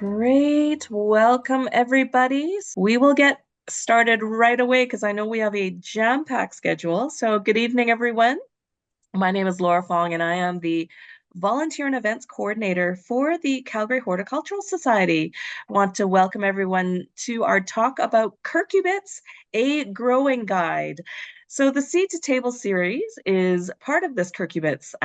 Great. Welcome, everybody. We will get started right away because I know we have a jam-packed schedule. So, good evening, everyone. My name is Laura Fong, and I am the Volunteer and Events Coordinator for the Calgary Horticultural Society. I want to welcome everyone to our talk about Cucurbits, a growing guide. So the Seed to Table series is part of this Cucurbits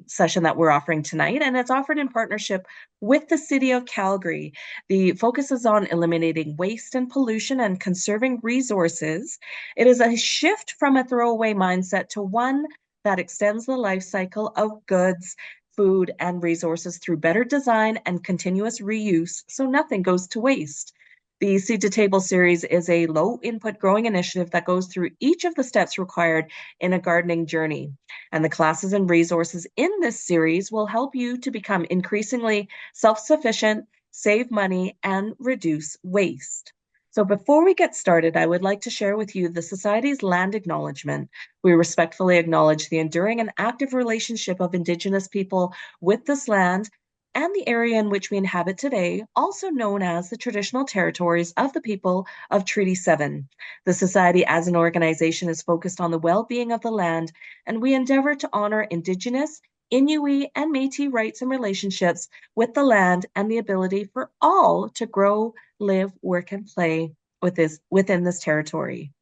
session that we're offering tonight, and it's offered in partnership with the City of Calgary. The focus is on eliminating waste and pollution and conserving resources. It is a shift from a throwaway mindset to one that extends the life cycle of goods, food, and resources through better design and continuous reuse so nothing goes to waste. The Seed to Table series is a low input growing initiative that goes through each of the steps required in a gardening journey. And the classes and resources in this series will help you to become increasingly self sufficient, save money, and reduce waste. So before we get started, I would like to share with you the Society's land acknowledgement. We respectfully acknowledge the enduring and active relationship of Indigenous people with this land and the area in which we inhabit today, also known as the traditional territories of the people of Treaty 7. The Society as an organization is focused on the well-being of the land, and we endeavor to honor Indigenous, Inuit, and Métis rights and relationships with the land and the ability for all to grow, live, work, and play within this territory.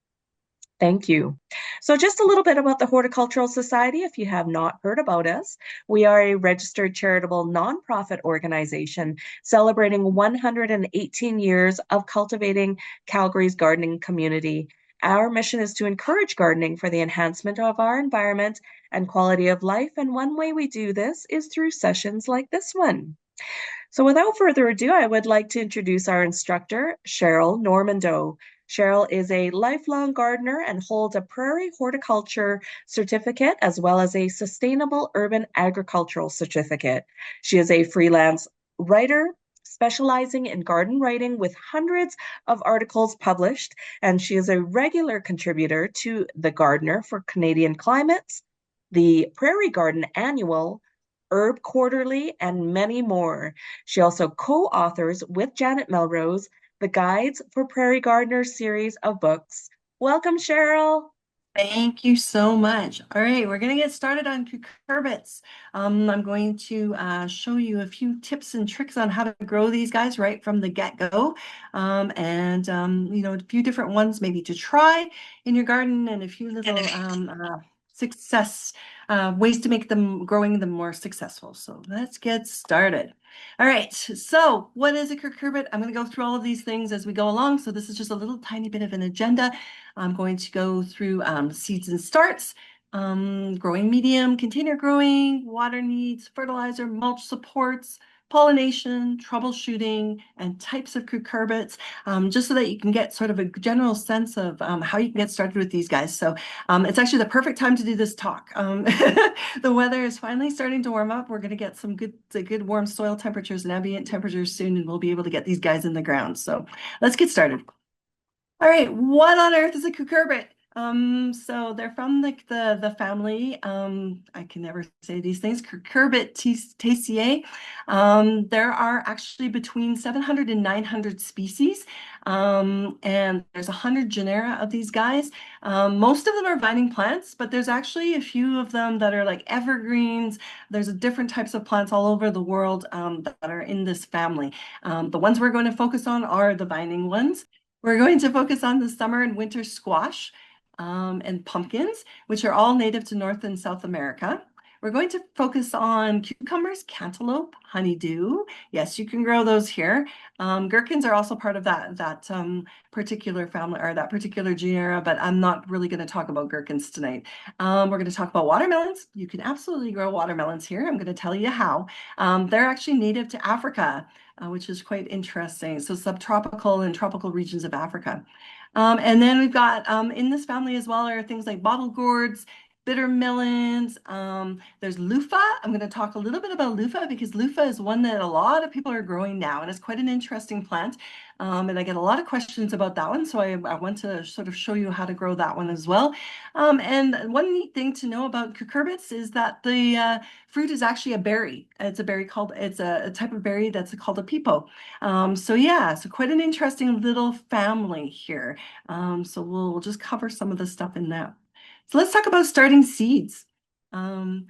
Thank you. So just a little bit about the Horticultural Society, if you have not heard about us. We are a registered charitable nonprofit organization celebrating 118 years of cultivating Calgary's gardening community. Our mission is to encourage gardening for the enhancement of our environment and quality of life, and one way we do this is through sessions like this one. So without further ado, I would like to introduce our instructor, Sheryl Normandeau. Sheryl is a lifelong gardener and holds a prairie horticulture certificate as well as a sustainable urban agricultural certificate. She is a freelance writer specializing in garden writing with hundreds of articles published, and she is a regular contributor to The Gardener for Canadian Climates, the Prairie Garden Annual, Herb Quarterly, and many more. She also co-authors with Janet Melrose the Guides for Prairie Gardeners series of books. Welcome, Sheryl. Thank you so much. All right, we're going to get started on cucurbits. I'm going to show you a few tips and tricks on how to grow these guys right from the get-go. A few different ones maybe to try in your garden and a few little success ways to make them growing them more successful. So let's get started. All right, so what is a cucurbit? I'm going to go through all of these things as we go along. So this is just a little tiny bit of an agenda. I'm going to go through seeds and starts, growing medium, container growing, water needs, fertilizer, mulch supports, pollination, troubleshooting, and types of cucurbits, just so that you can get sort of a general sense of how you can get started with these guys. So it's actually the perfect time to do this talk. The weather is finally starting to warm up. We're going to get some good warm soil temperatures and ambient temperatures soon, and we'll be able to get these guys in the ground. So let's get started. All right, what on earth is a cucurbit? So they're from the family. I can never say these things. Cucurbitaceae. There are actually between 700 and 900 species, and there's 100 genera of these guys. Most of them are vining plants, but there's actually a few of them that are like evergreens. There's different types of plants all over the world that are in this family. The ones we're going to focus on are the vining ones. We're going to focus on the summer and winter squash and pumpkins, which are all native to North and South America. We're going to focus on cucumbers, cantaloupe, honeydew. Yes, you can grow those here. Gherkins are also part of that particular family or that particular genera, but I'm not really going to talk about gherkins tonight. We're going to talk about watermelons. You can absolutely grow watermelons here. I'm going to tell you how. They're actually native to Africa. Which is quite interesting. So subtropical and tropical regions of Africa. And then we've got in this family as well are things like bottle gourds bitter melons. There's loofah. I'm going to talk a little bit about loofah because loofah is one that a lot of people are growing now, and it's quite an interesting plant. And I get a lot of questions about that one, so I want to sort of show you how to grow that one as well. And one neat thing to know about cucurbits is that the fruit is actually a berry. It's a berry called, it's a type of berry that's called a peepo. So yeah, so quite an interesting little family here. So we'll just cover some of the stuff in that. So let's talk about starting seeds. Um,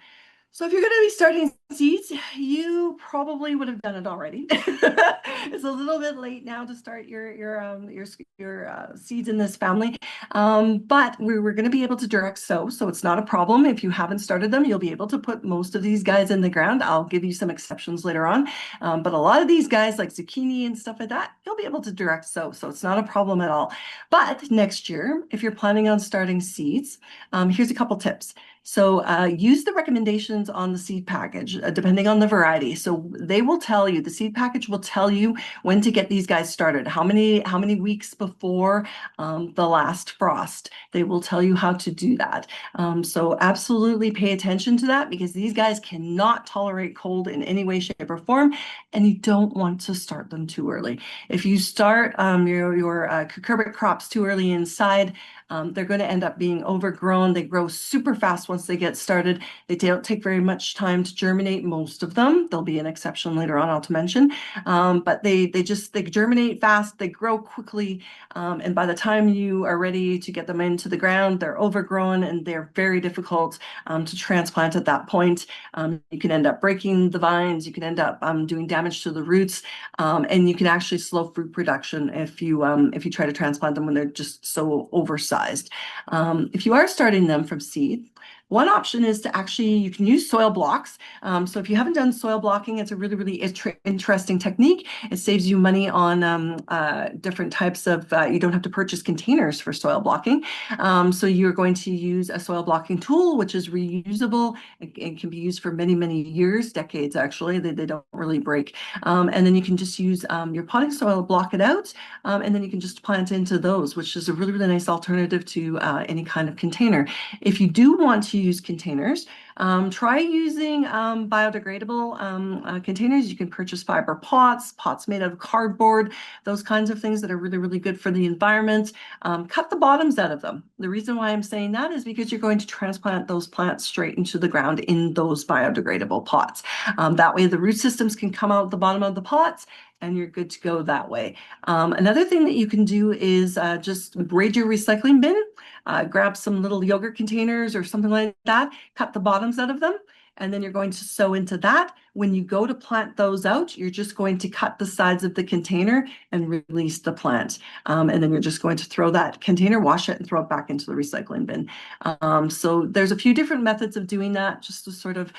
so if you're going to be starting seeds, you probably would have done it already. It's a little bit late now to start your seeds in this family, but we're going to be able to direct sow, so it's not a problem. If you haven't started them, you'll be able to put most of these guys in the ground. I'll give you some exceptions later on, but a lot of these guys like zucchini and stuff like that, you'll be able to direct sow, so it's not a problem at all. But next year, if you're planning on starting seeds, here's a couple tips. So use the recommendations on the seed package, depending on the variety. So they will tell you, the seed package will tell you when to get these guys started, how many weeks before the last frost. They will tell you how to do that. So absolutely pay attention to that because these guys cannot tolerate cold in any way, shape, or form, and you don't want to start them too early. If you start your cucurbit crops too early inside, they're going to end up being overgrown. They grow super fast once they get started. They don't take very much time to germinate, most of them. There'll be an exception later on, I'll to mention. But they germinate fast, they grow quickly, and by the time you are ready to get them into the ground, they're overgrown and they're very difficult to transplant at that point. You can end up breaking the vines, you can end up doing damage to the roots, and you can actually slow fruit production if you try to transplant them when they're just so oversized. If you are starting them from seed, one option is to actually, you can use soil blocks. So if you haven't done soil blocking, it's a really, really interesting technique. It saves you money on different types of, you don't have to purchase containers for soil blocking. So you're going to use a soil blocking tool, which is reusable. It can be used for many, many years, decades actually. They don't really break. And then you can just use your potting soil, block it out, and then you can just plant into those, which is a really, really nice alternative to any kind of container. If you do want to use containers, try using biodegradable containers. You can purchase fiber pots made out of cardboard, those kinds of things that are really, really good for the environment. Cut the bottoms out of them. The reason why I'm saying that is because you're going to transplant those plants straight into the ground in those biodegradable pots. That way the root systems can come out the bottom of the pots and you're good to go that way. Another thing that you can do is just raid your recycling bin, grab some little yogurt containers or something like that, cut the bottoms out of them, and then you're going to sow into that. When you go to plant those out, you're just going to cut the sides of the container and release the plant. And then you're just going to throw that container, wash it, and throw it back into the recycling bin. So there's a few different methods of doing that just to sort of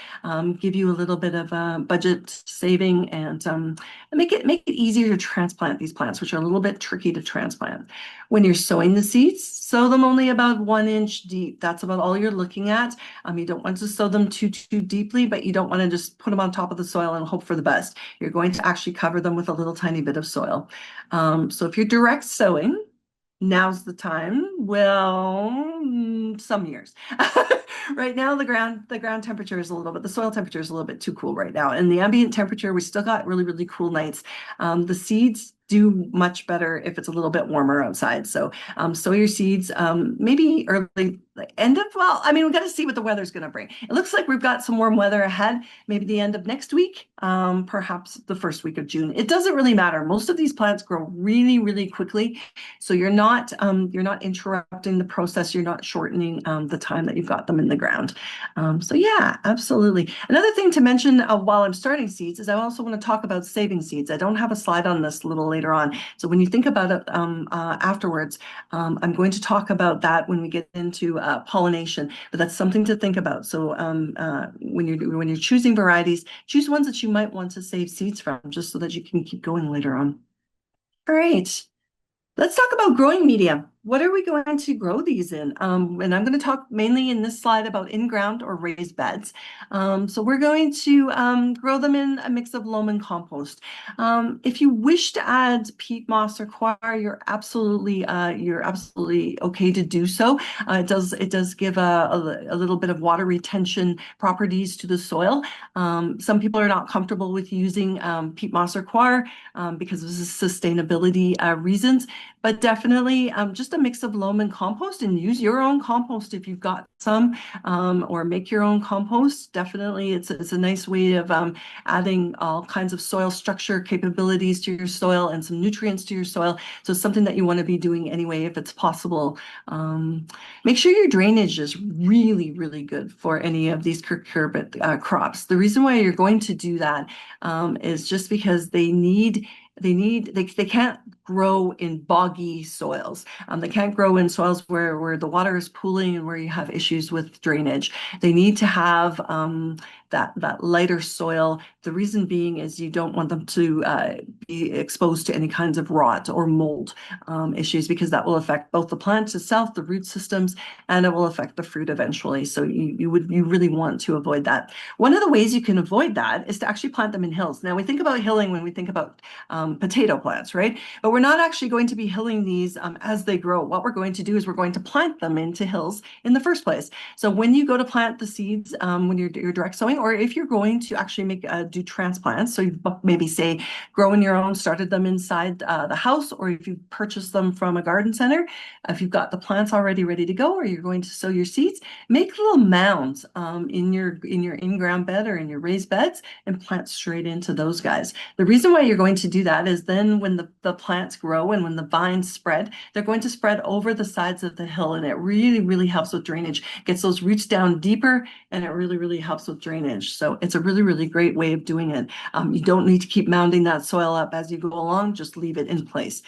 give you a little bit of a budget saving and make it easier to transplant these plants, which are a little bit tricky to transplant. When you're sowing the seeds, sow them only about 1 inch deep. That's about all you're looking at. You don't want to sow them too deeply, but you don't want to just put them on top of the soil and hope for the best. You're going to actually cover them with a little tiny bit of soil. So if you're direct sowing, now's the time. Well, some years. Right now, the ground temperature is a little bit, the soil temperature is a little bit too cool right now. And the ambient temperature, we still got really, really cool nights. The seeds do much better if it's a little bit warmer outside. So sow your seeds maybe early, end of, well, I mean, we've got to see what the weather's going to bring. It looks like we've got some warm weather ahead, maybe the end of next week, perhaps the first week of June. It doesn't really matter. Most of these plants grow really, really quickly. So you're not interrupting the process. You're not shortening the time that you've got them in the ground. So yeah, absolutely. Another thing to mention while I'm starting seeds is I also want to talk about saving seeds. I don't have a slide on this little later on. So when you think about it afterwards, I'm going to talk about that when we get into pollination, but that's something to think about. So when you're choosing varieties, choose ones that you might want to save seeds from, just so that you can keep going later on. All right, let's talk about growing media. what are we going to grow these in? And I'm going to talk mainly in this slide about in-ground or raised beds. So we're going to grow them in a mix of loam and compost. If you wish to add peat moss or coir, you're absolutely okay to do so. It does give a little bit of water retention properties to the soil. Some people are not comfortable with using peat moss or coir because of sustainability reasons. But definitely just a mix of loam and compost, and use your own compost if you've got some, or make your own compost. Definitely, it's a nice way of adding all kinds of soil structure capabilities to your soil and some nutrients to your soil. So it's something that you want to be doing anyway if it's possible. Make sure your drainage is really, really good for any of these cucurbit crops. The reason why you're going to do that is just because they can't grow in boggy soils. They can't grow in soils where the water is pooling and where you have issues with drainage. They need to have that lighter soil. The reason being is you don't want them to be exposed to any kinds of rot or mold issues, because that will affect both the plant itself, the root systems, and it will affect the fruit eventually. So you really want to avoid that. One of the ways you can avoid that is to actually plant them in hills. Now we think about hilling when we think about potato plants, right? But we're not actually going to be hilling these as they grow. What we're going to do is we're going to plant them into hills in the first place. So when you go to plant the seeds, when you're direct sowing, or if you're going to actually do transplants, so you maybe say growing your own, started them inside the house, or if you purchased them from a garden center, if you've got the plants already ready to go, or you're going to sow your seeds, make little mounds in your in-ground bed or in your raised beds and plant straight into those guys. The reason why you're going to do that is then when the plants grow and when the vines spread, they're going to spread over the sides of the hill, and it really, really helps with drainage. Gets those roots down deeper, and it really, really helps with drainage. So it's a really, really great way of doing it. You don't need to keep mounding that soil up as you go along, just leave it in place.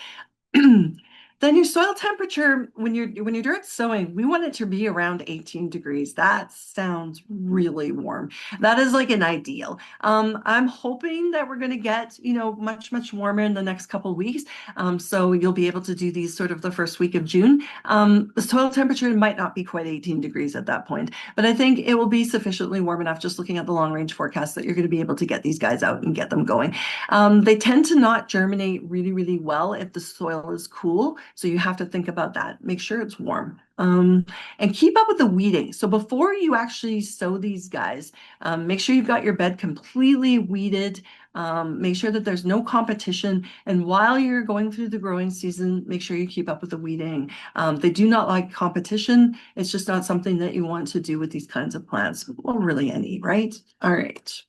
Then your soil temperature, when you're direct sowing, we want it to be around 18 degrees. That sounds really warm. That is like an ideal. I'm hoping that we're going to get, much, much warmer in the next couple of weeks. So you'll be able to do these sort of the first week of June. The soil temperature might not be quite 18 degrees at that point, but I think it will be sufficiently warm enough, just looking at the long range forecast, that you're going to be able to get these guys out and get them going. They tend to not germinate really, really well if the soil is cool. So you have to think about that. Make sure it's warm. And keep up with the weeding. So before you actually sow these guys, make sure you've got your bed completely weeded. Make sure that there's no competition. And while you're going through the growing season, make sure you keep up with the weeding. They do not like competition. It's just not something that you want to do with these kinds of plants. Well, really any, right? All right.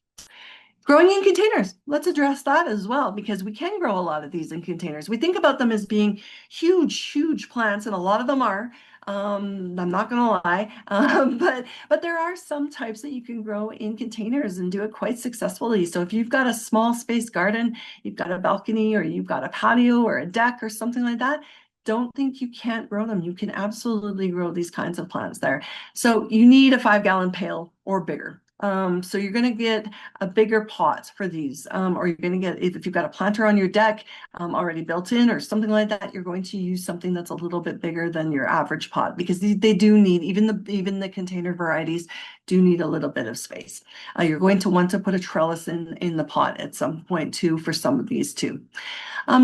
Growing in containers, let's address that as well, because we can grow a lot of these in containers. We think about them as being huge, huge plants, and a lot of them are. I'm not going to lie, but there are some types that you can grow in containers and do it quite successfully. So if you've got a small space garden, you've got a balcony, or you've got a patio or a deck or something like that, don't think you can't grow them. You can absolutely grow these kinds of plants there. So you need a 5-gallon pail or bigger. So you're going to get a bigger pot for these, or you're going to get, if you've got a planter on your deck already built in or something like that, you're going to use something that's a little bit bigger than your average pot, because they do need, even the container varieties do need a little bit of space. You're going to want to put a trellis in the pot at some point too for some of these too.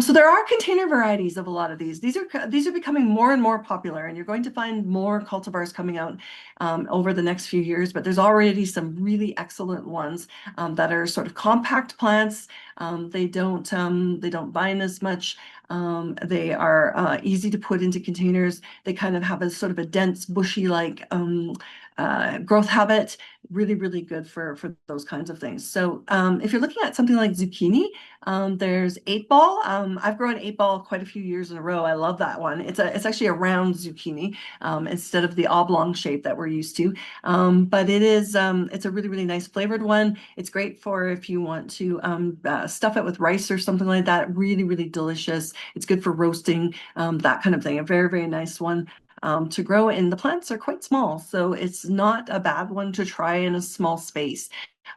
So there are container varieties of a lot of these. These are becoming more and more popular, and you're going to find more cultivars coming out over the next few years. But there's already some really excellent ones that are sort of compact plants. They don't bind as much. They are easy to put into containers. They kind of have a sort of a dense, bushy-like growth habit. Really, really good for those kinds of things. So if you're looking at something like zucchini, there's 8-ball. I've grown 8-ball quite a few years in a row. I love that one. It's actually a round zucchini instead of the oblong shape that we're used to. But it's a really, really nice flavored one. It's great for if you want to stuff it with rice or something like that. Really, really delicious. It's good for roasting, that kind of thing. A very, very nice one to grow, and the plants are quite small, so it's not a bad one to try in a small space.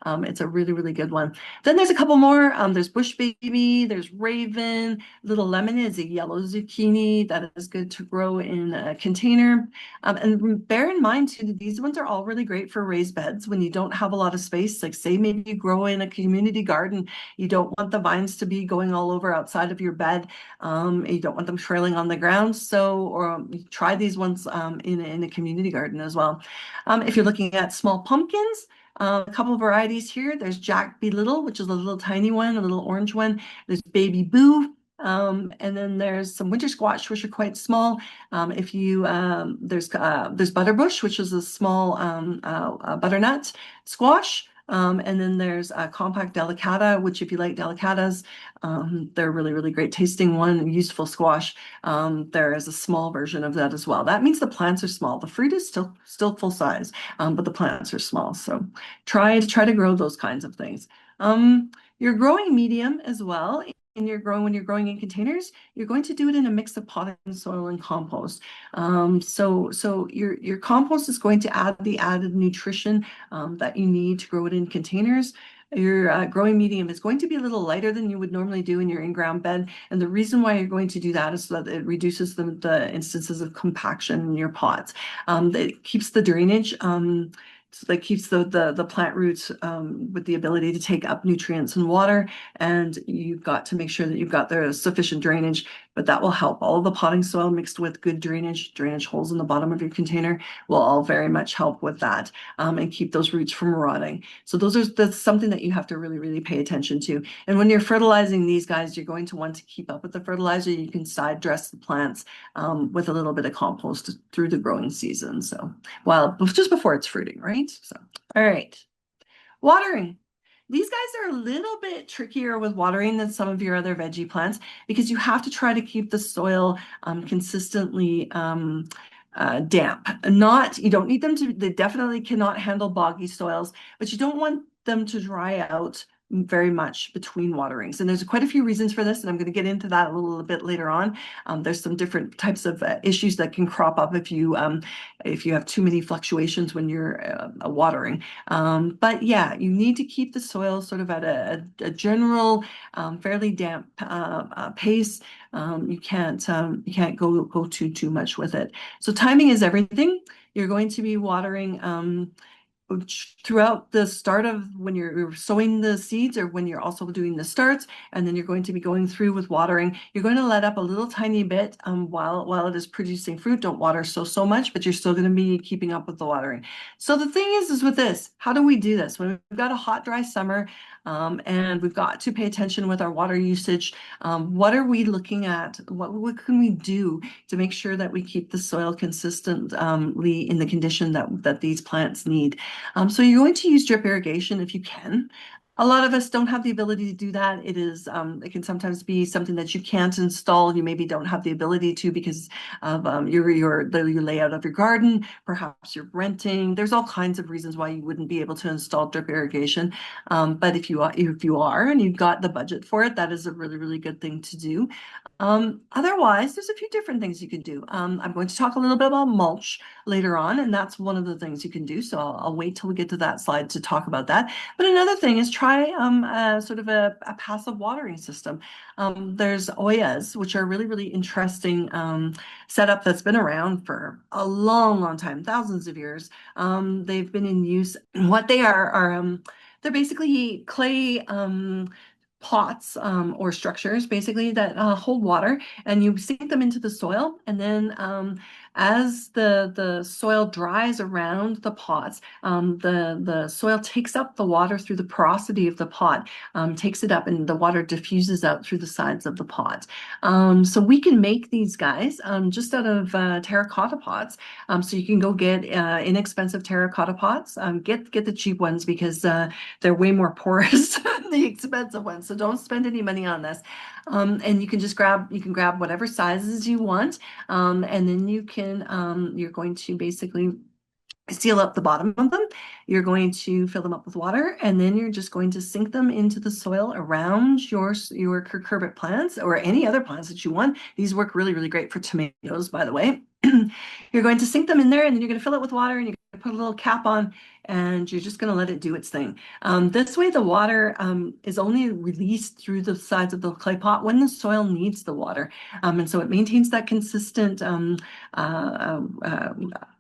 It's a really, really good one. Then there's a couple more. There's bush baby, there's raven, little lemon is a yellow zucchini that is good to grow in a container. And bear in mind too, that these ones are all really great for raised beds when you don't have a lot of space. Like say maybe you grow in a community garden, you don't want the vines to be going all over outside of your bed. You don't want them trailing on the ground. So, or try these ones in a community garden as well. If you're looking at small pumpkins, a couple of varieties here. There's Jack Be Little, which is a little tiny one, a little orange one. There's Baby Boo. And then there's some winter squash, which are quite small. If you there's Butterbush, which is a small butternut squash. And then there's Compact Delicata, which if you like delicatas, they're really, really great tasting one, useful squash. There is a small version of that as well. That means the plants are small. The fruit is still full size, but the plants are small. So try to grow those kinds of things. Your growing medium as well. When you're growing in containers, you're going to do it in a mix of potting soil and compost. So your compost is going to add the added nutrition that you need to grow it in containers. Your growing medium is going to be a little lighter than you would normally do in your in-ground bed. And the reason why you're going to do that is so that it reduces the instances of compaction in your pots. It keeps the drainage. So that keeps the plant roots with the ability to take up nutrients and water. And you've got to make sure that you've got the sufficient drainage, but that will help. All of the potting soil mixed with good drainage holes in the bottom of your container will all very much help with that and keep those roots from rotting. So that's something that you have to really, really pay attention to. And when you're fertilizing these guys, you're going to want to keep up with the fertilizer. You can side dress the plants with a little bit of compost through the growing season. So, well, just before it's fruiting, right? So, all right. Watering. These guys are a little bit trickier with watering than some of your other veggie plants because you have to try to keep the soil consistently damp. You don't need them to, they definitely cannot handle boggy soils, but you don't want them to dry out very much between waterings. And there's quite a few reasons for this, and I'm going to get into that a little bit later on. There's some different types of issues that can crop up if you have too many fluctuations when you're watering. But yeah, you need to keep the soil sort of at a general, fairly damp pace. You can't go too much with it. So timing is everything. You're going to be watering throughout the start of when you're sowing the seeds or when you're also doing the starts, and then you're going to be going through with watering. You're going to let up a little tiny bit while it is producing fruit. Don't water so much, but you're still going to be keeping up with the watering. So the thing is with this, how do we do this? When we've got a hot, dry summer, and we've got to pay attention with our water usage. What are we looking at? What can we do to make sure that we keep the soil consistently in the condition that these plants need? So you're going to use drip irrigation if you can. A lot of us don't have the ability to do that. It can sometimes be something that you can't install. You maybe don't have the ability to because of your layout of your garden. Perhaps you're renting. There's all kinds of reasons why you wouldn't be able to install drip irrigation. But if you are and you've got the budget for it, that is a really, really good thing to do. Otherwise, there's a few different things you can do. I'm going to talk a little bit about mulch later on, and that's one of the things you can do. So I'll wait till we get to that slide to talk about that. But another thing is try sort of a passive watering system. There's Oyas, which are really, really interesting setup that's been around for a long, long time, thousands of years. They've been in use. What they are they're basically clay pots or structures basically that hold water, and you sink them into the soil, and then as the soil dries around the pots, the soil takes up the water through the porosity of the pot, takes it up, and the water diffuses out through the sides of the pot. So we can make these guys just out of terracotta pots. So you can go get inexpensive terracotta pots. Get the cheap ones because they're way more porous than the expensive ones. So don't spend any money on this. And you can just grab whatever sizes you want. And then you're going to basically seal up the bottom of them. You're going to fill them up with water, and then you're just going to sink them into the soil around your cucurbit plants or any other plants that you want. These work really, really great for tomatoes, by the way. You're going to sink them in there and then you're going to fill it with water and you're going to put a little cap on and you're just going to let it do its thing. This way, the water is only released through the sides of the clay pot when the soil needs the water. And so it maintains that consistent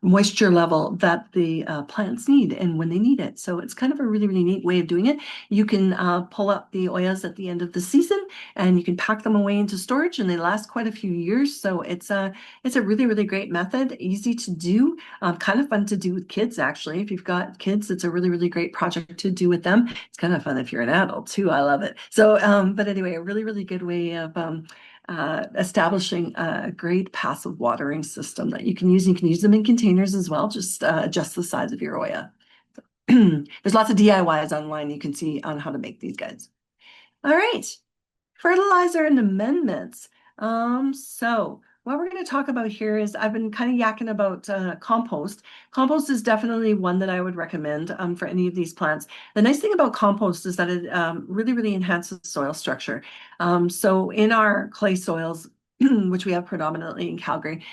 moisture level that the plants need and when they need it. So it's kind of a really, really neat way of doing it. You can pull up the oyas at the end of the season and you can pack them away into storage and they last quite a few years. So it's a really, really great method, easy to do, kind of fun to do with kids, actually. If you've got kids, it's a really, really great project to do with them. It's kind of fun if you're an adult too. I love it. So, but anyway, a really, really good way of establishing a great passive watering system that you can use. You can use them in containers as well, just adjust the size of your Oya. There's lots of DIYs online you can see on how to make these guys. All right, fertilizer and amendments. So what we're going to talk about here is I've been kind of yakking about compost. Compost is definitely one that I would recommend for any of these plants. The nice thing about compost is that it really, really enhances soil structure. So in our clay soils, which we have predominantly in Calgary,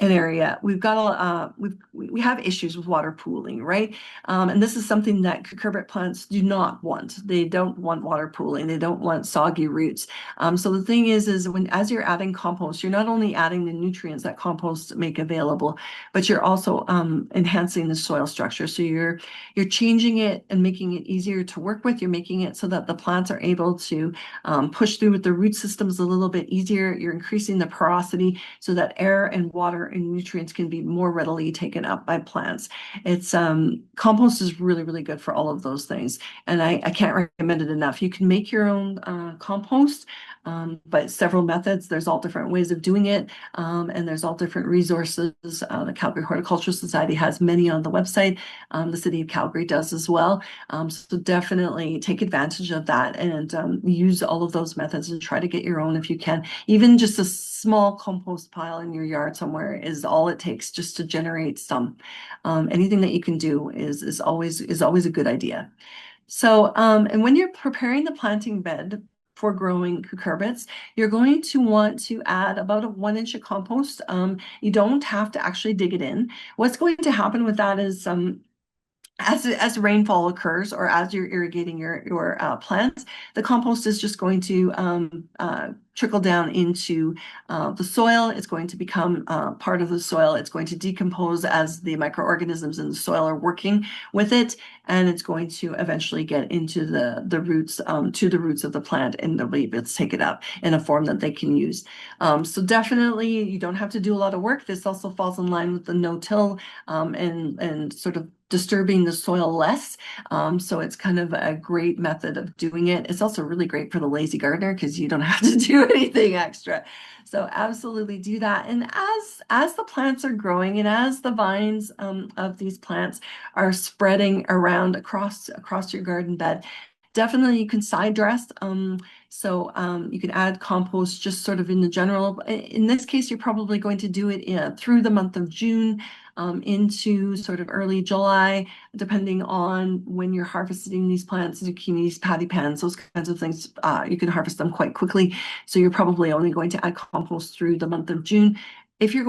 an area, we've got we have issues with water pooling, right? And this is something that cucurbit plants do not want. They don't want water pooling. They don't want soggy roots. So the thing is as you're adding compost, you're not only adding the nutrients that compost make available, but you're also enhancing the soil structure. So you're changing it and making it easier to work with. You're making it so that the plants are able to push through with the root systems a little bit easier. You're increasing the porosity so that air and water and nutrients can be more readily taken up by plants. It's compost is really, really good for all of those things. And I can't recommend it enough. You can make your own compost, but several methods. There's all different ways of doing it. And there's all different resources. The Calgary Horticultural Society has many on the website. The City of Calgary does as well. So definitely take advantage of that and use all of those methods and try to get your own if you can. Even just a small compost pile in your yard somewhere is all it takes just to generate some. Anything that you can do is always a good idea. So, and when you're preparing the planting bed for growing cucurbits, you're going to want to add about a 1 inch of compost. You don't have to actually dig it in. What's going to happen with that is as rainfall occurs or as you're irrigating your plants, the compost is just going to trickle down into the soil. It's going to become part of the soil. It's going to decompose as the microorganisms in the soil are working with it, and it's going to eventually get into the roots, to the roots of the plant, and they'll be able to take it up in a form that they can use. So definitely, you don't have to do a lot of work. This also falls in line with the no-till and sort of disturbing the soil less. So it's kind of a great method of doing it. It's also really great for the lazy gardener because you don't have to do anything extra. So absolutely do that. And as the plants are growing and as the vines of these plants are spreading around across your garden bed, definitely you can side dress. You can add compost just sort of in the general. In this case, you're probably going to do it through the month of June into sort of early July, depending on when you're harvesting these plants, zucchinis, patty pans, those kinds of things. You can harvest them quite quickly. So you're probably only going to add compost through the month of June. If you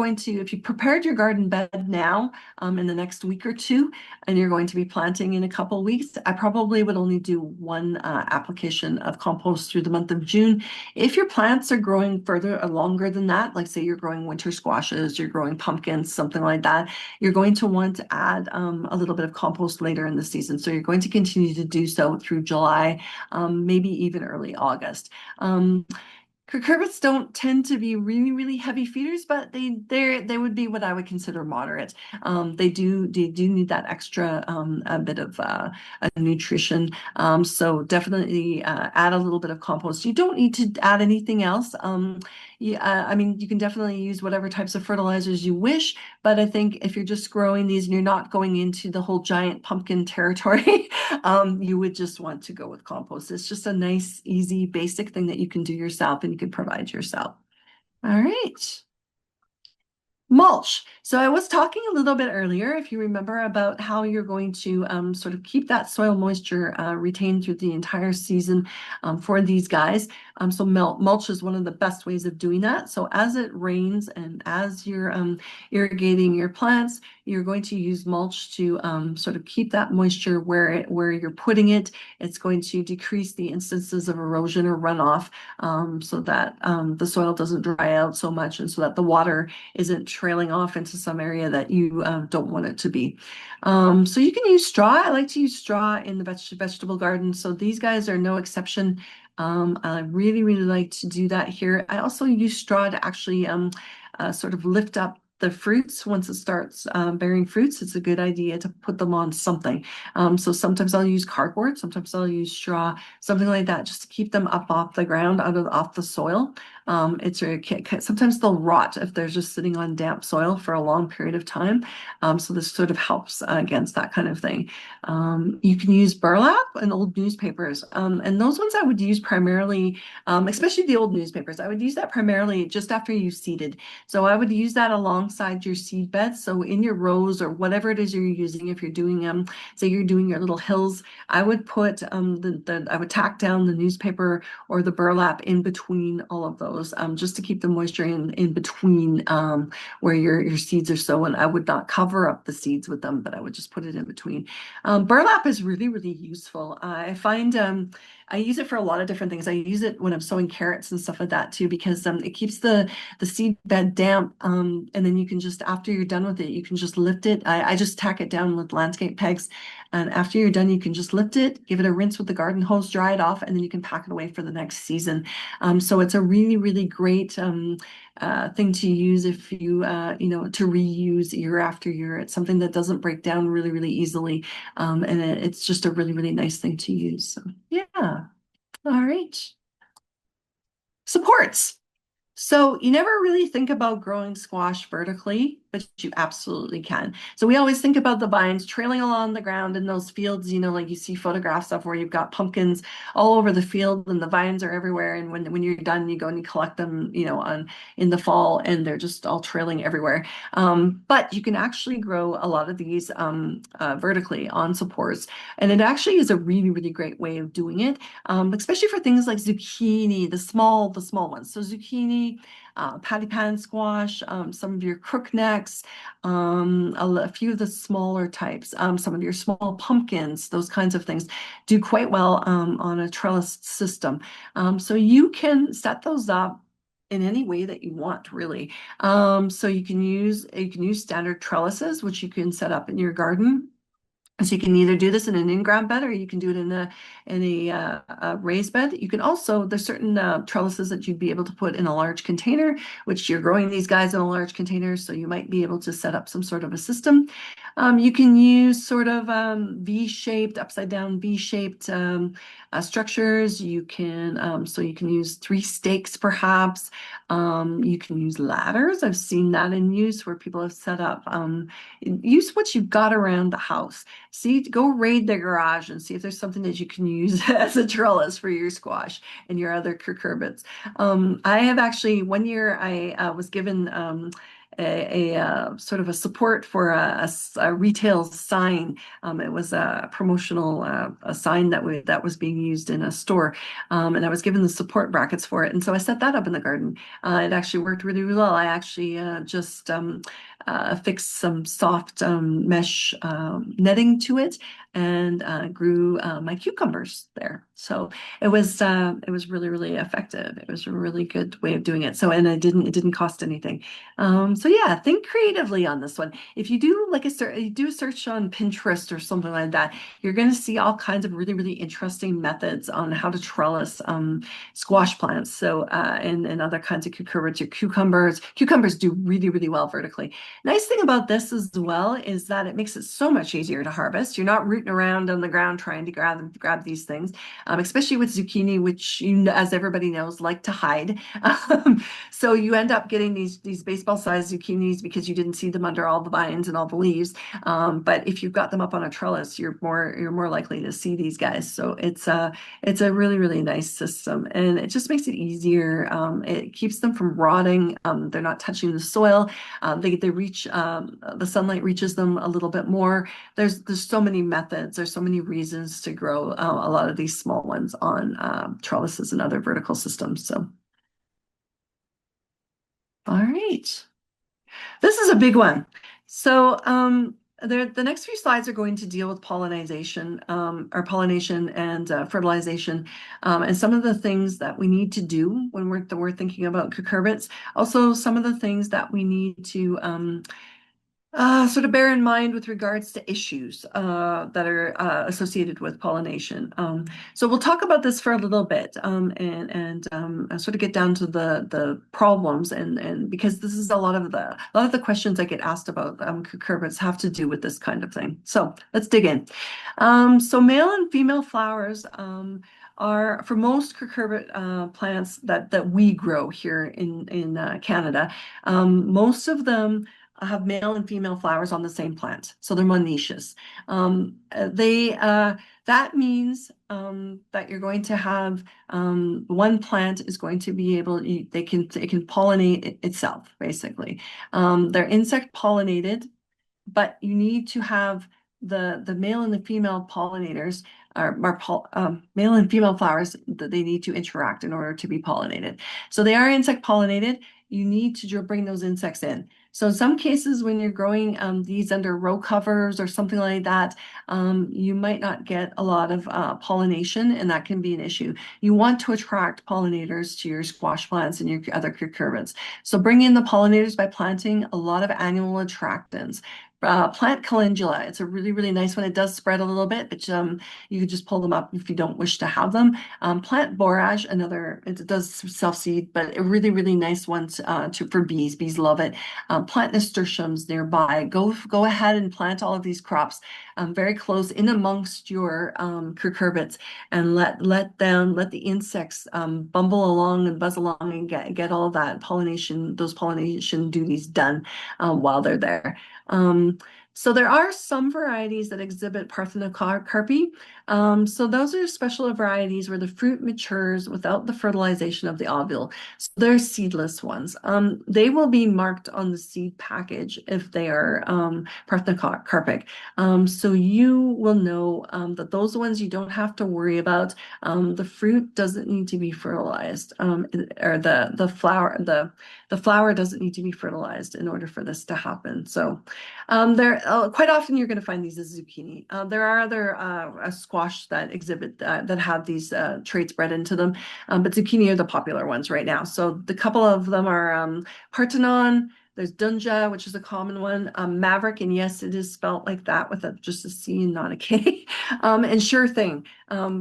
prepared your garden bed now in the next week or two, and you're going to be planting in a couple of weeks, I probably would only do one application of compost through the month of June. If your plants are growing further or longer than that, like say you're growing winter squashes, you're growing pumpkins, something like that, you're going to want to add a little bit of compost later in the season. So you're going to continue to do so through July, maybe even early August. Cucurbits don't tend to be really, really heavy feeders, but they would be what I would consider moderate. They do need that extra a bit of nutrition. So definitely add a little bit of compost. You don't need to add anything else. I mean, you can definitely use whatever types of fertilizers you wish, but I think if you're just growing these and you're not going into the whole giant pumpkin territory, you would just want to go with compost. It's just a nice, easy, basic thing that you can do yourself and you can provide yourself. All right. Mulch. So I was talking a little bit earlier, if you remember, about how you're going to sort of keep that soil moisture retained through the entire season for these guys. So mulch is one of the best ways of doing that. So as it rains and as you're irrigating your plants, you're going to use mulch to sort of keep that moisture where you're putting it. It's going to decrease the instances of erosion or runoff, so that the soil doesn't dry out so much, and so that the water isn't trailing off into some area that you don't want it to be. So you can use straw. I like to use straw in the vegetable garden. So these guys are no exception. I really, really like to do that here. I also use straw to actually sort of lift up the fruits once it starts bearing fruits. It's a good idea to put them on something. So sometimes I'll use cardboard, sometimes I'll use straw, something like that, just to keep them up off the ground, off the soil. Sometimes they'll rot if they're just sitting on damp soil for a long period of time. So this sort of helps against that kind of thing. You can use burlap and old newspapers, and those ones I would use primarily, especially the old newspapers. I would use that primarily just after you seeded. So I would use that alongside your seed beds. So in your rows or whatever it is you're using, if you're doing say you're doing your little hills, I would put I would tack down the newspaper or the burlap in between all of those, just to keep the moisture in between where your seeds are sown. I would not cover up the seeds with them, but I would just put it in between. Burlap is really, really useful. I find I use it for a lot of different things. I use it when I'm sowing carrots and stuff like that too, because it keeps the seed bed damp. And then you can just, after you're done with it, you can just lift it. I just tack it down with landscape pegs. And after you're done, you can just lift it, give it a rinse with the garden hose, dry it off, and then you can pack it away for the next season. So it's a really, really great thing to use if to reuse year after year. It's something that doesn't break down really, really easily. And it's just a really, really nice thing to use. So, yeah. All right. Supports. So you never really think about growing squash vertically, but you absolutely can. So we always think about the vines trailing along the ground in those fields, like you see photographs of where you've got pumpkins all over the field and the vines are everywhere. And when you're done, you go and you collect them, in the fall, and they're just all trailing everywhere. But you can actually grow a lot of these vertically on supports. And it actually is a really, really great way of doing it, especially for things like zucchini, the small ones. So zucchini, patty pan squash, some of your crooknecks, a few of the smaller types, some of your small pumpkins, those kinds of things do quite well on a trellis system. So you can set those up in any way that you want, really. So you can use standard trellises, which you can set up in your garden. So you can either do this in an in-ground bed, or you can do it in a raised bed. You can also, there's certain trellises that you'd be able to put in a large container, which you're growing these guys in a large container, so you might be able to set up some sort of a system. You can use sort of V-shaped, upside down V-shaped structures. You can use 3 stakes perhaps. You can use ladders. I've seen that in use where people have set up. Use what you've got around the house. Go raid the garage and see if there's something that you can use as a trellis for your squash and your other cucurbits. I have actually, one year I was given a sort of a support for a retail sign. It was a promotional a sign that was being used in a store, and I was given the support brackets for it, and so I set that up in the garden. It actually worked really, really well. I actually just fixed some soft mesh netting to it, and grew my cucumbers there. So it was really, really effective. It was a really good way of doing it. So, and it didn't cost anything. So yeah, think creatively on this one. If you do you do a search on Pinterest or something like that, you're going to see all kinds of really, really interesting methods on how to trellis squash plants. So and other kinds of cucurbits or cucumbers. Cucumbers do really, really well vertically. Nice thing about this as well is that it makes it so much easier to harvest. You're not rooting around on the ground trying to grab these things, especially with zucchini, which as everybody knows, like to hide. So you end up getting these baseball-sized zucchinis because you didn't see them under all the vines and all the leaves. But if you've got them up on a trellis, you're more likely to see these guys. So it's a really, really nice system, and it just makes it easier. It keeps them from rotting. They're not touching the soil. They reach the sunlight reaches them a little bit more. There's so many methods methods. There's so many reasons to grow a lot of these small ones on trellises and other vertical systems. So, all right. This is a big one. So the next few slides are going to deal with pollination, or pollination and fertilization, and some of the things that we need to do when we're thinking about cucurbits. Also, some of the things that we need to sort of bear in mind with regards to issues that are associated with pollination. So we'll talk about this for a little bit and sort of get down to the problems and because this is a lot of the questions I get asked about cucurbits have to do with this kind of thing. So let's dig in. So male and female flowers are for most cucurbit plants that we grow here in Canada. Most of them have male and female flowers on the same plant, so they're monoecious. That means that you're going to have one plant is going to be able it can pollinate itself basically. They're insect pollinated, but you need to have the male and the female pollinators male and female flowers that they need to interact in order to be pollinated. So they are insect pollinated. You need to bring those insects in. So in some cases, when you're growing these under row covers or something like that, you might not get a lot of pollination, and that can be an issue. You want to attract pollinators to your squash plants and your other cucurbits. So bring in the pollinators by planting a lot of annual attractants. Plant calendula. It's a really, really nice one. It does spread a little bit, but you can just pull them up if you don't wish to have them. Plant borage, it does self-seed, but a really, really nice one for bees. Bees love it. Plant nasturtiums nearby. Go ahead and plant all of these crops very close in amongst your cucurbits and let the insects bumble along and buzz along and get all of that those pollination duties done while they're there. So there are some varieties that exhibit parthenocarpy. So those are special varieties where the fruit matures without the fertilization of the ovule. So they're seedless ones. They will be marked on the seed package if they are parthenocarpic. So you will know that those ones you don't have to worry about. The fruit doesn't need to be fertilized, or the flower doesn't need to be fertilized in order for this to happen. So quite often you're going to find these as zucchini. There are other squash that exhibit that have these traits bred into them, but zucchini are the popular ones right now. So the couple of them are Parthenon. There's Dunja, which is a common one. Maverick, and yes, it is spelt like that with just a C and not a K. And Sure Thing,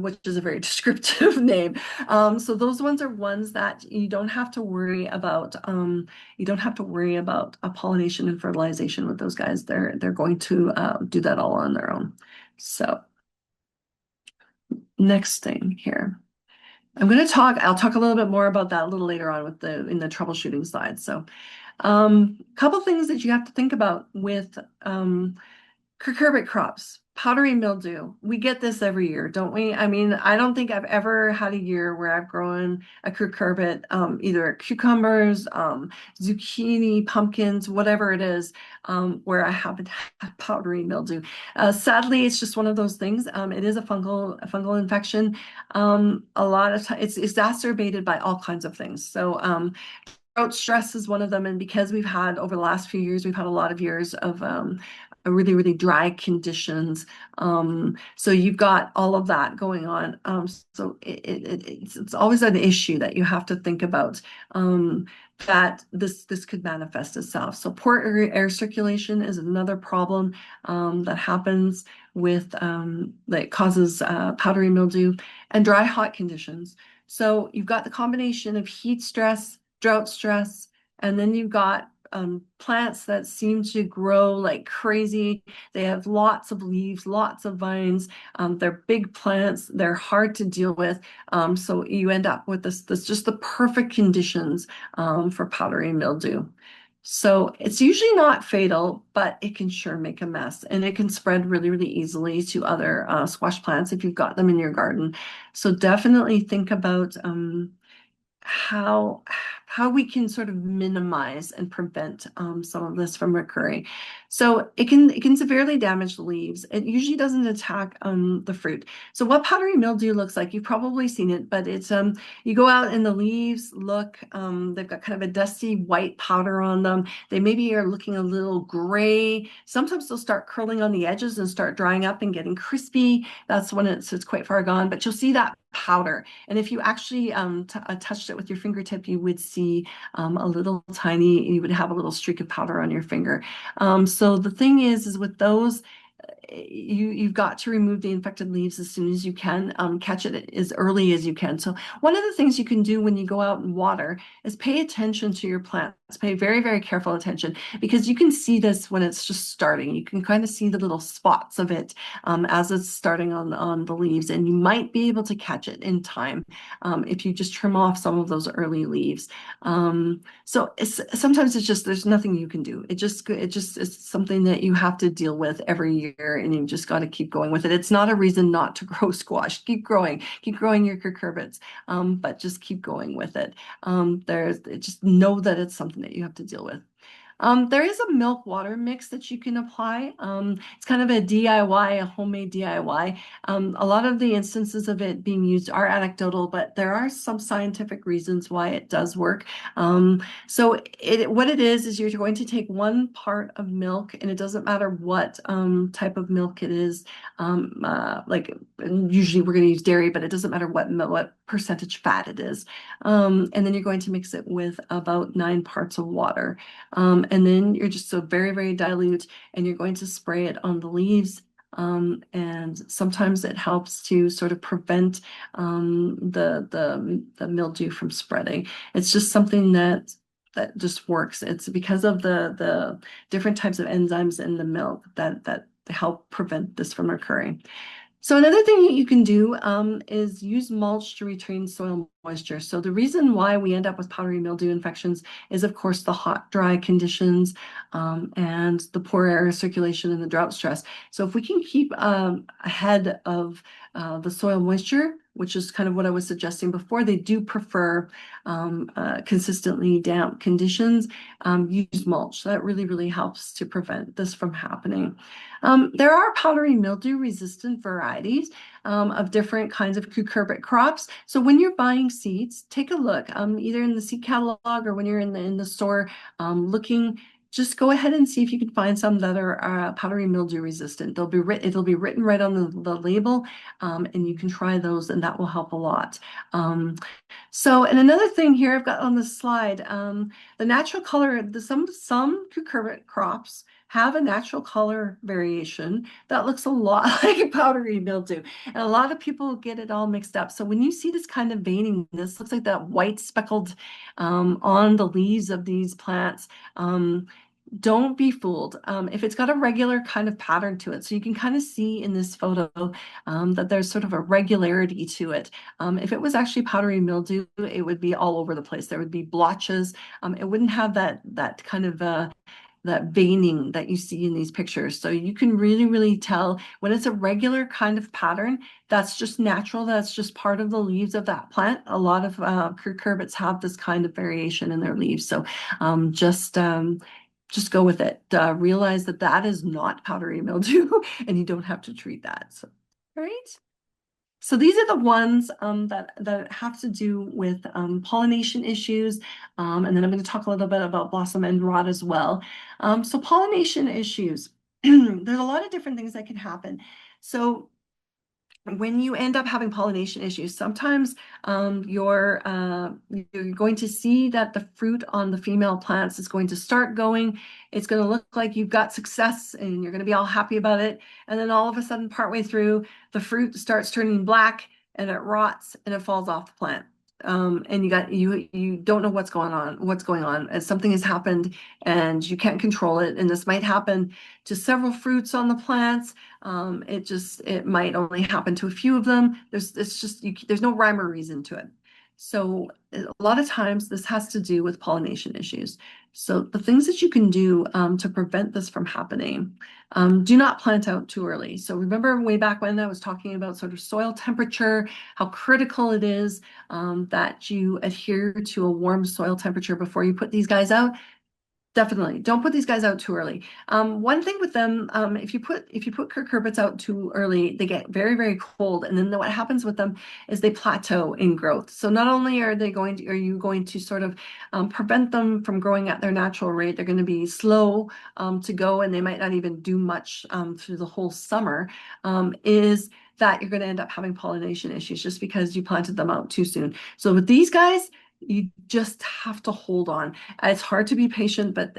which is a very descriptive name. So those ones are ones that you don't have to worry about. You don't have to worry about pollination and fertilization with those guys. They're going to do that all on their own. So next thing here. I'll talk a little bit more about that a little later on in the troubleshooting slide. So couple things that you have to think about with cucurbit crops. Powdery mildew. We get this every year, don't we? I mean, I don't think I've ever had a year where I've grown a cucurbit, either cucumbers, zucchini, pumpkins, whatever it is, where I haven't had powdery mildew. Sadly, it's just one of those things. It is a fungal infection. A lot of times it's exacerbated by all kinds of things. So drought stress is one of them, and because we've had over the last few years, we've had a lot of years of really, really dry conditions. So you've got all of that going on. So it's always an issue that you have to think about, that this could manifest itself. So poor air circulation is another problem that happens with that causes powdery mildew, and dry hot conditions. So you've got the combination of heat stress, drought stress, and then you've got plants that seem to grow like crazy. They have lots of leaves, lots of vines. They're big plants. They're hard to deal with. So you end up with this just the perfect conditions for powdery mildew. So it's usually not fatal, but it can sure make a mess, and it can spread really, really easily to other squash plants if you've got them in your garden. So definitely think about how how we can sort of minimize and prevent some of this from occurring. So it can severely damage the leaves. It usually doesn't attack the fruit. So what powdery mildew looks like, you've probably seen it, but it's you go out and the leaves look they've got kind of a dusty white powder on them. They maybe are looking a little gray. Sometimes they'll start curling on the edges and start drying up and getting crispy. That's when it's quite far gone, but you'll see that powder. And if you actually touched it with your fingertip, you would see a little tiny, you would have a little streak of powder on your finger. So the thing is with those, you've got to remove the infected leaves as soon as you can, catch it as early as you can. So one of the things you can do when you go out and water is pay attention to your plants. Pay very, very careful attention, because you can see this when it's just starting. You can kind of see the little spots of it as it's starting on the leaves, and you might be able to catch it in time if you just trim off some of those early leaves. So sometimes it's just, there's nothing you can do. It just is something that you have to deal with every year, and you just got to keep going with it. It's not a reason not to grow squash. Keep growing your cucurbits, but just keep going with it. Just know that it's something that you have to deal with. There is a milk water mix that you can apply. It's kind of a DIY, a homemade DIY. A lot of the instances of it being used are anecdotal, but there are some scientific reasons why it does work. So what it is you're going to take 1 part of milk, and it doesn't matter what type of milk it is. Like usually we're going to use dairy, but it doesn't matter what percentage fat it is. And then you're going to mix it with about 9 parts of water. And then you're just so very, very dilute, and you're going to spray it on the leaves. And sometimes it helps to sort of prevent the mildew from spreading. It's just something that just works. It's because of the different types of enzymes in the milk that help prevent this from occurring. So another thing that you can do is use mulch to retain soil moisture. So the reason why we end up with powdery mildew infections is, of course, the hot, dry conditions and the poor air circulation and the drought stress. So if we can keep ahead of the soil moisture, which is kind of what I was suggesting before, they do prefer consistently damp conditions, use mulch. That really, really helps to prevent this from happening. There are powdery mildew resistant varieties of different kinds of cucurbit crops. So when you're buying seeds, take a look either in the seed catalog or when you're in the store looking. Just go ahead and see if you can find some that are powdery mildew resistant. It'll be written right on the label, and you can try those, and that will help a lot. And another thing here I've got on the slide, the natural color, some cucurbit crops have a natural color variation that looks a lot like powdery mildew. And a lot of people get it all mixed up. So when you see this kind of veining, this looks like that white speckled on the leaves of these plants. Don't be fooled. If it's got a regular kind of pattern to it, so you can kind of see in this photo that there's sort of a regularity to it. If it was actually powdery mildew, it would be all over the place. There would be blotches. It wouldn't have that kind of that veining that you see in these pictures. So you can really, really tell when it's a regular kind of pattern, that's just natural. That's just part of the leaves of that plant. A lot of cucurbits have this kind of variation in their leaves. So just go with it. Realize that that is not powdery mildew and you don't have to treat that. So, all right. So these are the ones that have to do with pollination issues. And then I'm going to talk a little bit about blossom end rot as well. So pollination issues, there's a lot of different things that can happen. So when you end up having pollination issues, sometimes you're going to see that the fruit on the female plants is going to start going. It's going to look like you've got success and you're going to be all happy about it. And then all of a sudden, partway through, the fruit starts turning black and it rots and it falls off the plant. And you don't know what's going on, as something has happened and you can't control it. And this might happen to several fruits on the plants. It might only happen to a few of them. There's no rhyme or reason to it. So a lot of times this has to do with pollination issues. So the things that you can do to prevent this from happening, do not plant out too early. So remember way back when I was talking about sort of soil temperature, how critical it is that you adhere to a warm soil temperature before you put these guys out. Definitely. Don't put these guys out too early. One thing with them, if you put cucurbits out too early, they get very, very cold. And then what happens with them is they plateau in growth. So not only are you going to sort of prevent them from growing at their natural rate, they're going to be slow to go, and they might not even do much through the whole summer, is that you're going to end up having pollination issues just because you planted them out too soon. So with these guys, you just have to hold on. It's hard to be patient, but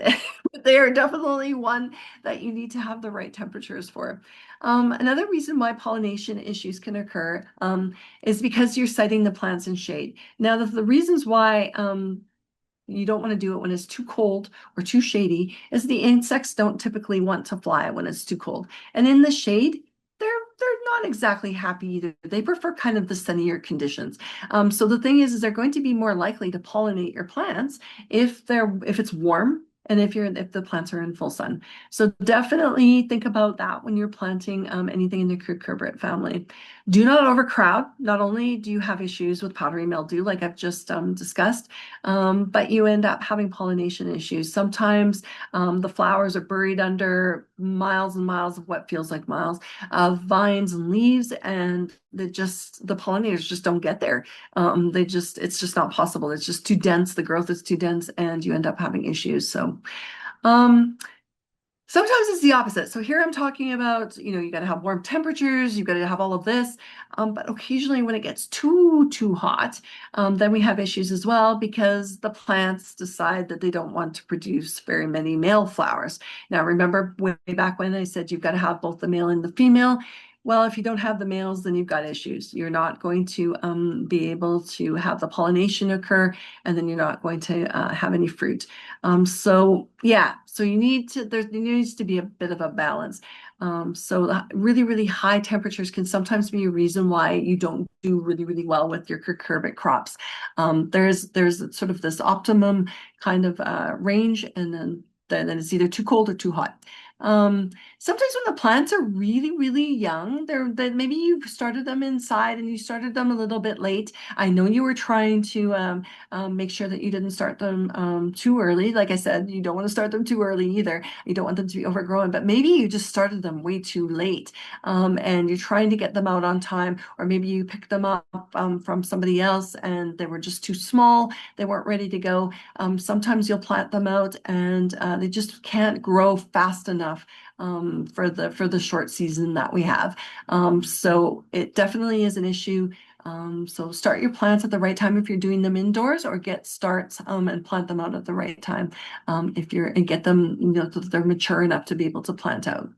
they are definitely one that you need to have the right temperatures for. Another reason why pollination issues can occur is because you're setting the plants in shade. Now, the reasons why you don't want to do it when it's too cold or too shady is the insects don't typically want to fly when it's too cold. And in the shade, they're not exactly happy either. They prefer kind of the sunnier conditions. So the thing is they're going to be more likely to pollinate your plants if it's warm and if the plants are in full sun. So definitely think about that when you're planting anything in the cucurbit family. Do not overcrowd. Not only do you have issues with powdery mildew, like I've just discussed, but you end up having pollination issues. Sometimes the flowers are buried under miles and miles of what feels like miles of vines and leaves, and the pollinators just don't get there. It's just not possible. It's just too dense. The growth is too dense, and you end up having issues. So, um, sometimes it's the opposite. So here I'm talking about, you got to have warm temperatures, you've got to have all of this. But occasionally when it gets too hot, then we have issues as well because the plants decide that they don't want to produce very many male flowers. Now, remember way back when I said you've got to have both the male and the female. Well, if you don't have the males, then you've got issues. You're not going to be able to have the pollination occur, and then you're not going to have any fruit. So yeah, so there needs to be a bit of a balance. So really, really high temperatures can sometimes be a reason why you don't do really, really well with your cucurbit crops. There's sort of this optimum kind of range, and then it's either too cold or too hot. Sometimes when the plants are really, really young, maybe you started them inside and you started them a little bit late. I know you were trying to make sure that you didn't start them too early. Like I said, you don't want to start them too early either. You don't want them to be overgrown, but maybe you just started them way too late, and you're trying to get them out on time, or maybe you picked them up from somebody else and they were just too small. They weren't ready to go. Sometimes you'll plant them out and they just can't grow fast enough for the short season that we have. So it definitely is an issue. So start your plants at the right time if you're doing them indoors, or get starts and plant them out at the right time and get them, so that they're mature enough to be able to plant out.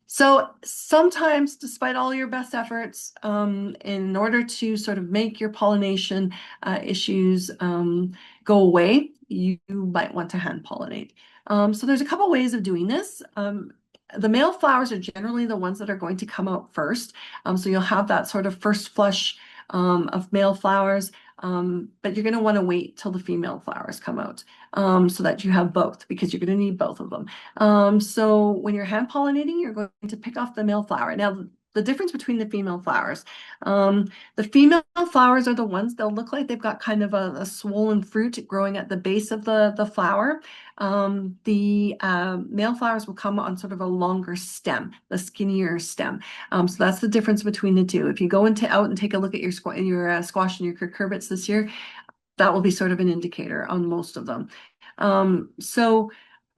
So sometimes, despite all your best efforts, in order to sort of make your pollination issues go away, you might want to hand pollinate. So there's a couple ways of doing this. The male flowers are generally the ones that are going to come out first. So you'll have that sort of first flush of male flowers, but you're going to want to wait till the female flowers come out so that you have both, because you're going to need both of them. So when you're hand pollinating, you're going to pick off the male flower. Now, the difference between the female flowers, the female flowers are the ones, they'll look like they've got kind of a swollen fruit growing at the base of the flower. The male flowers will come on sort of a longer stem, the skinnier stem. So that's the difference between the two. If you go out and take a look at your squash and your cucurbits this year, that will be sort of an indicator on most of them. What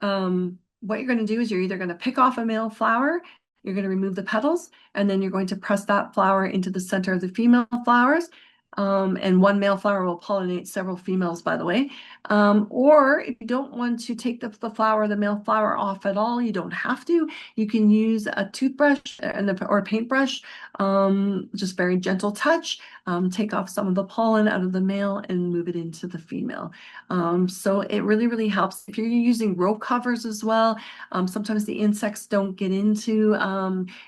you're going to do is you're either going to pick off a male flower, you're going to remove the petals, and then you're going to press that flower into the center of the female flowers. And one male flower will pollinate several females, by the way. Or if you don't want to take the male flower off at all, you don't have to. You can use a toothbrush or a paintbrush, just very gentle touch, take off some of the pollen out of the male and move it into the female. So it really, really helps. If you're using row covers as well, sometimes the insects don't get into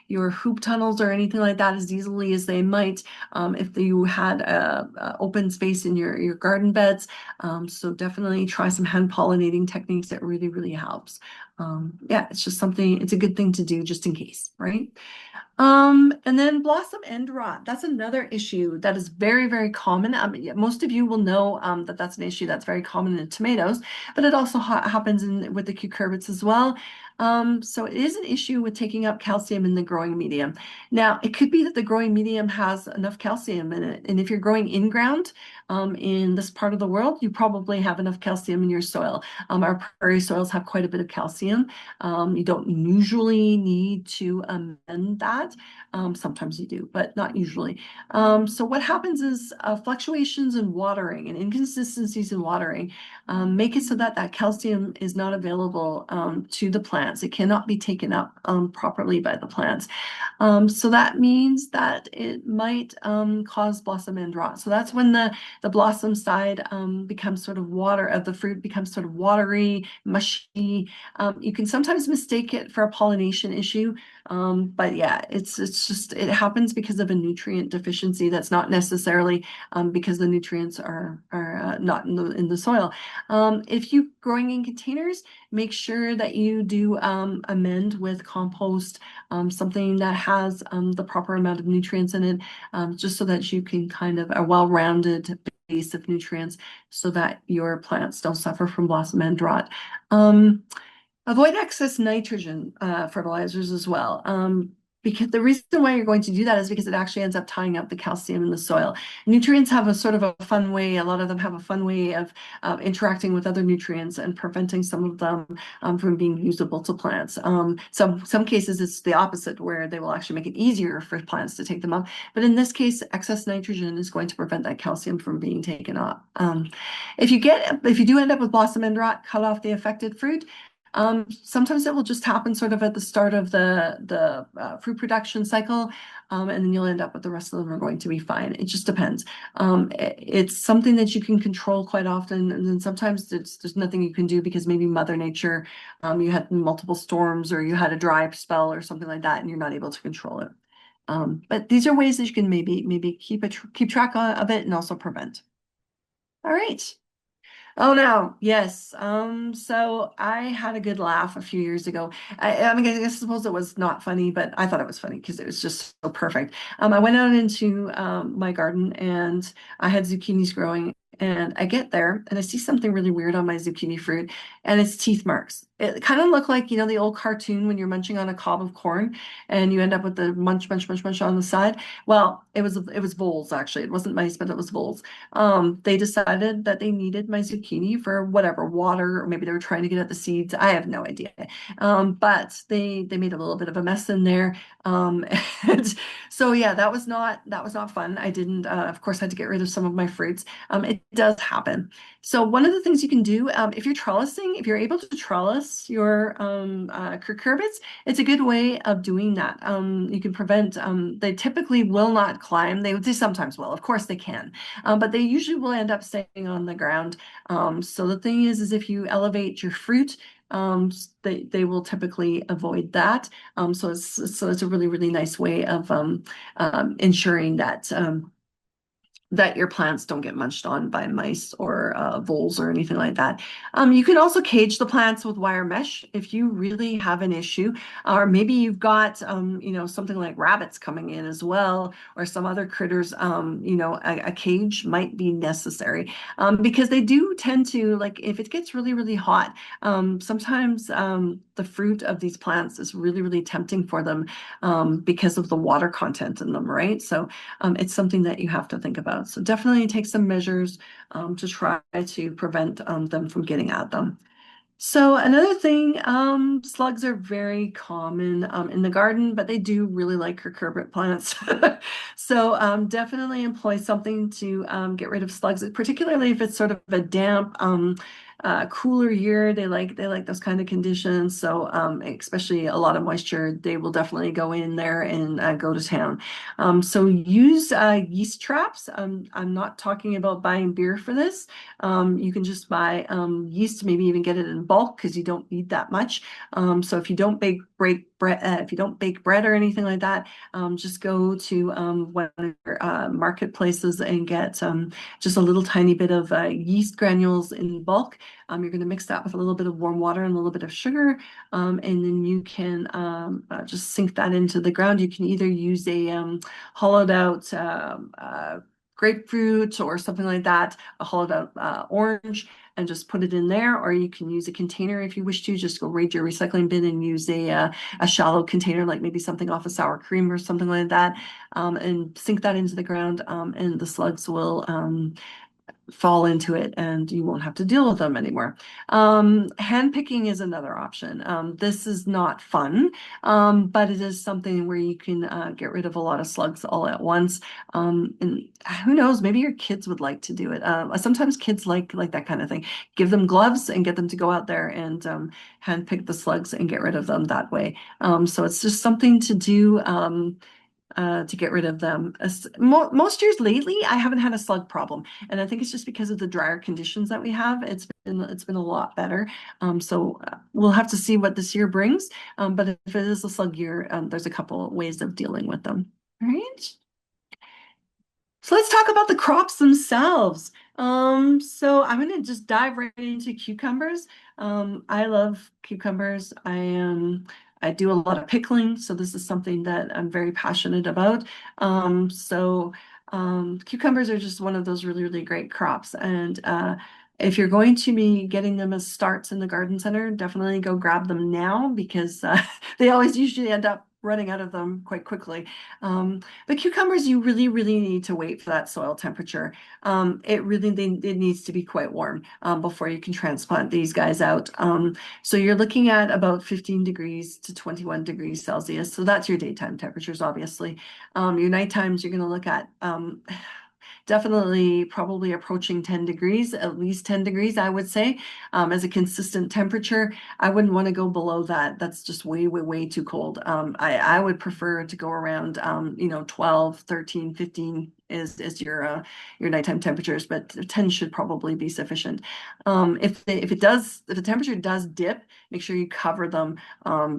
your hoop tunnels or anything like that as easily as they might if you had open space in your garden beds. So definitely try some hand pollinating techniques. That really, really helps. Yeah, it's just something, it's a good thing to do just in case, right? And then blossom end rot. That's another issue that is very, very common. Yeah, most of you will know that that's an issue that's very common in tomatoes, but it also happens with the cucurbits as well. So it is an issue with taking up calcium in the growing medium. Now, it could be that the growing medium has enough calcium in it, and if you're growing in ground in this part of the world, you probably have enough calcium in your soil. Our prairie soils have quite a bit of calcium. You don't usually need to amend that. Sometimes you do, but not usually. So what happens is fluctuations in watering and inconsistencies in watering make it so that that calcium is not available to the plants. It cannot be taken up properly by the plants. So that means that it might cause blossom end rot. So that's when the blossom side becomes sort of the fruit becomes sort of watery, mushy. You can sometimes mistake it for a pollination issue. But yeah, it's just, it happens because of a nutrient deficiency. That's not necessarily because the nutrients are not in the soil. If you growing in containers, make sure that you do amend with compost, something that has the proper amount of nutrients in it, just so that you can kind of a well-rounded base of nutrients so that your plants don't suffer from blossom end rot. Avoid excess nitrogen fertilizers as well. Because the reason why you're going to do that is because it actually ends up tying up the calcium in the soil. Nutrients have a sort of a fun way, a lot of them have a fun way of interacting with other nutrients and preventing some of them from being usable to plants. Some cases it's the opposite, where they will actually make it easier for plants to take them up. But in this case, excess nitrogen is going to prevent that calcium from being taken up. If you do end up with blossom end rot, cut off the affected fruit. Sometimes it will just happen sort of at the start of the fruit production cycle, and then you'll end up with the rest of them are going to be fine. It just depends. It's something that you can control quite often, and then sometimes there's nothing you can do because maybe Mother Nature, you had multiple storms or you had a dry spell or something like that, and you're not able to control it. But these are ways that you can maybe keep track of it and also prevent. All right. Oh no, yes. So I had a good laugh a few years ago. I mean, I suppose it was not funny, but I thought it was funny because it was just so perfect. I went out into my garden and I had zucchinis growing, and I get there and I see something really weird on my zucchini fruit, and it's teeth marks. It kind of looked like, the old cartoon when you're munching on a cob of corn and you end up with the munch, munch, munch, munch on the side. Well, it was voles actually. It wasn't mice, but it was voles. They decided that they needed my zucchini for whatever, water, or maybe they were trying to get at the seeds. I have no idea. But they made a little bit of a mess in there. And so yeah, that was not fun. I didn't, of course, had to get rid of some of my fruits. It does happen. So one of the things you can do, if you're trellising, if you're able to trellis your cucurbits, it's a good way of doing that. You can prevent, they typically will not climb. They sometimes will, of course they can, but they usually will end up staying on the ground. So the thing is if you elevate your fruit, they will typically avoid that. So it's a really, really nice way of ensuring that your plants don't get munched on by mice or voles or anything like that. You can also cage the plants with wire mesh if you really have an issue, or maybe you've got something like rabbits coming in as well, or some other critters. A cage might be necessary because they do tend to, like, if it gets really, really hot, sometimes the fruit of these plants is really, really tempting for them because of the water content in them, right? So it's something that you have to think about. So definitely take some measures to try to prevent them from getting at them. So another thing, slugs are very common in the garden, but they do really like cucurbit plants. So definitely employ something to get rid of slugs, particularly if it's sort of a damp, cooler year. They like those kind of conditions. So especially a lot of moisture, they will definitely go in there and go to town. So use yeast traps. I'm not talking about buying beer for this. You can just buy yeast, maybe even get it in bulk because you don't need that much. So if you don't if you don't bake bread or anything like that, just go to one of your marketplaces and get just a little tiny bit of yeast granules in bulk. You're going to mix that with a little bit of warm water and a little bit of sugar, and then you can just sink that into the ground. You can either use a hollowed out grapefruit or something like that, a hollowed out orange, and just put it in there, or you can use a container if you wish to. Just go raid your recycling bin and use a shallow container, like maybe something off of sour cream or something like that, and sink that into the ground, and the slugs will fall into it and you won't have to deal with them anymore. Hand picking is another option. This is not fun, but it is something where you can get rid of a lot of slugs all at once. And who knows, maybe your kids would like to do it. Sometimes kids like that kind of thing. Give them gloves and get them to go out there and hand pick the slugs and get rid of them that way. So it's just something to do. To get rid of them. Most years lately, I haven't had a slug problem, and I think it's just because of the drier conditions that we have. It's been a lot better. So we'll have to see what this year brings. But if it is a slug year, there's a couple ways of dealing with them. All right. So let's talk about the crops themselves. So I'm going to just dive right into cucumbers. I love cucumbers. I do a lot of pickling, so this is something that I'm very passionate about. Cucumbers are just one of those really, really great crops. And if you're going to be getting them as starts in the garden center, definitely go grab them now because they always usually end up running out of them quite quickly. But cucumbers, you really, really need to wait for that soil temperature. It needs to be quite warm before you can transplant these guys out. So you're looking at about 15 degrees to 21 degrees Celsius. So that's your daytime temperatures, obviously. Your night times, you're going to look at definitely probably approaching 10 degrees, at least 10 degrees, I would say, as a consistent temperature. I wouldn't want to go below that. That's just way, way, way too cold. I would prefer to go around, 12, 13, 15 is your nighttime temperatures, but 10 should probably be sufficient. If the temperature does dip, make sure you cover them,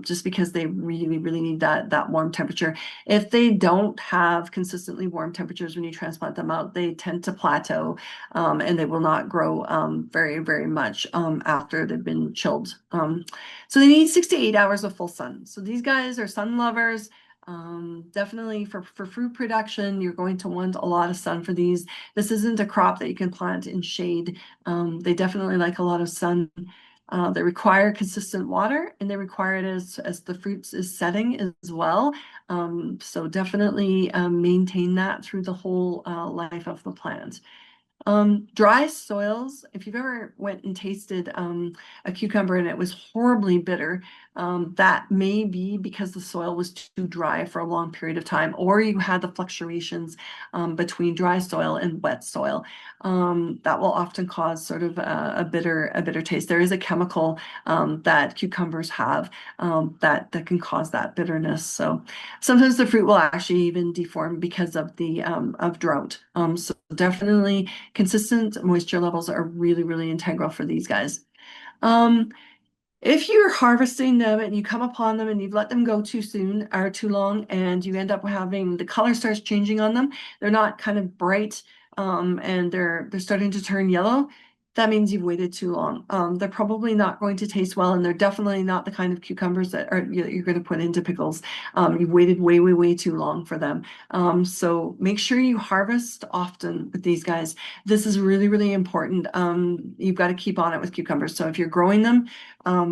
just because they really, really need that warm temperature. If they don't have consistently warm temperatures when you transplant them out, they tend to plateau, and they will not grow very, very much after they've been chilled. So they need 6 to 8 hours of full sun. So these guys are sun lovers. Definitely for fruit production, you're going to want a lot of sun for these. This isn't a crop that you can plant in shade. They definitely like a lot of sun. They require consistent water, and they require it as the fruits is setting as well. So definitely maintain that through the whole life of the plant. Dry soils, if you've ever went and tasted a cucumber and it was horribly bitter, that may be because the soil was too dry for a long period of time, or you had the fluctuations between dry soil and wet soil. That will often cause sort of a bitter taste. There is a chemical that cucumbers have that can cause that bitterness. So sometimes the fruit will actually even deform because of the of drought. So definitely consistent moisture levels are really, really integral for these guys. If you're harvesting them and you come upon them and you've let them go too soon or too long, and you end up having the color starts changing on them, they're not kind of bright, and they're starting to turn yellow, that means you've waited too long. They're probably not going to taste well, and they're definitely not the kind of cucumbers that you're going to put into pickles. You've waited way, way, way too long for them. So make sure you harvest often with these guys. This is really, really important. You've got to keep on it with cucumbers. So if you're growing them,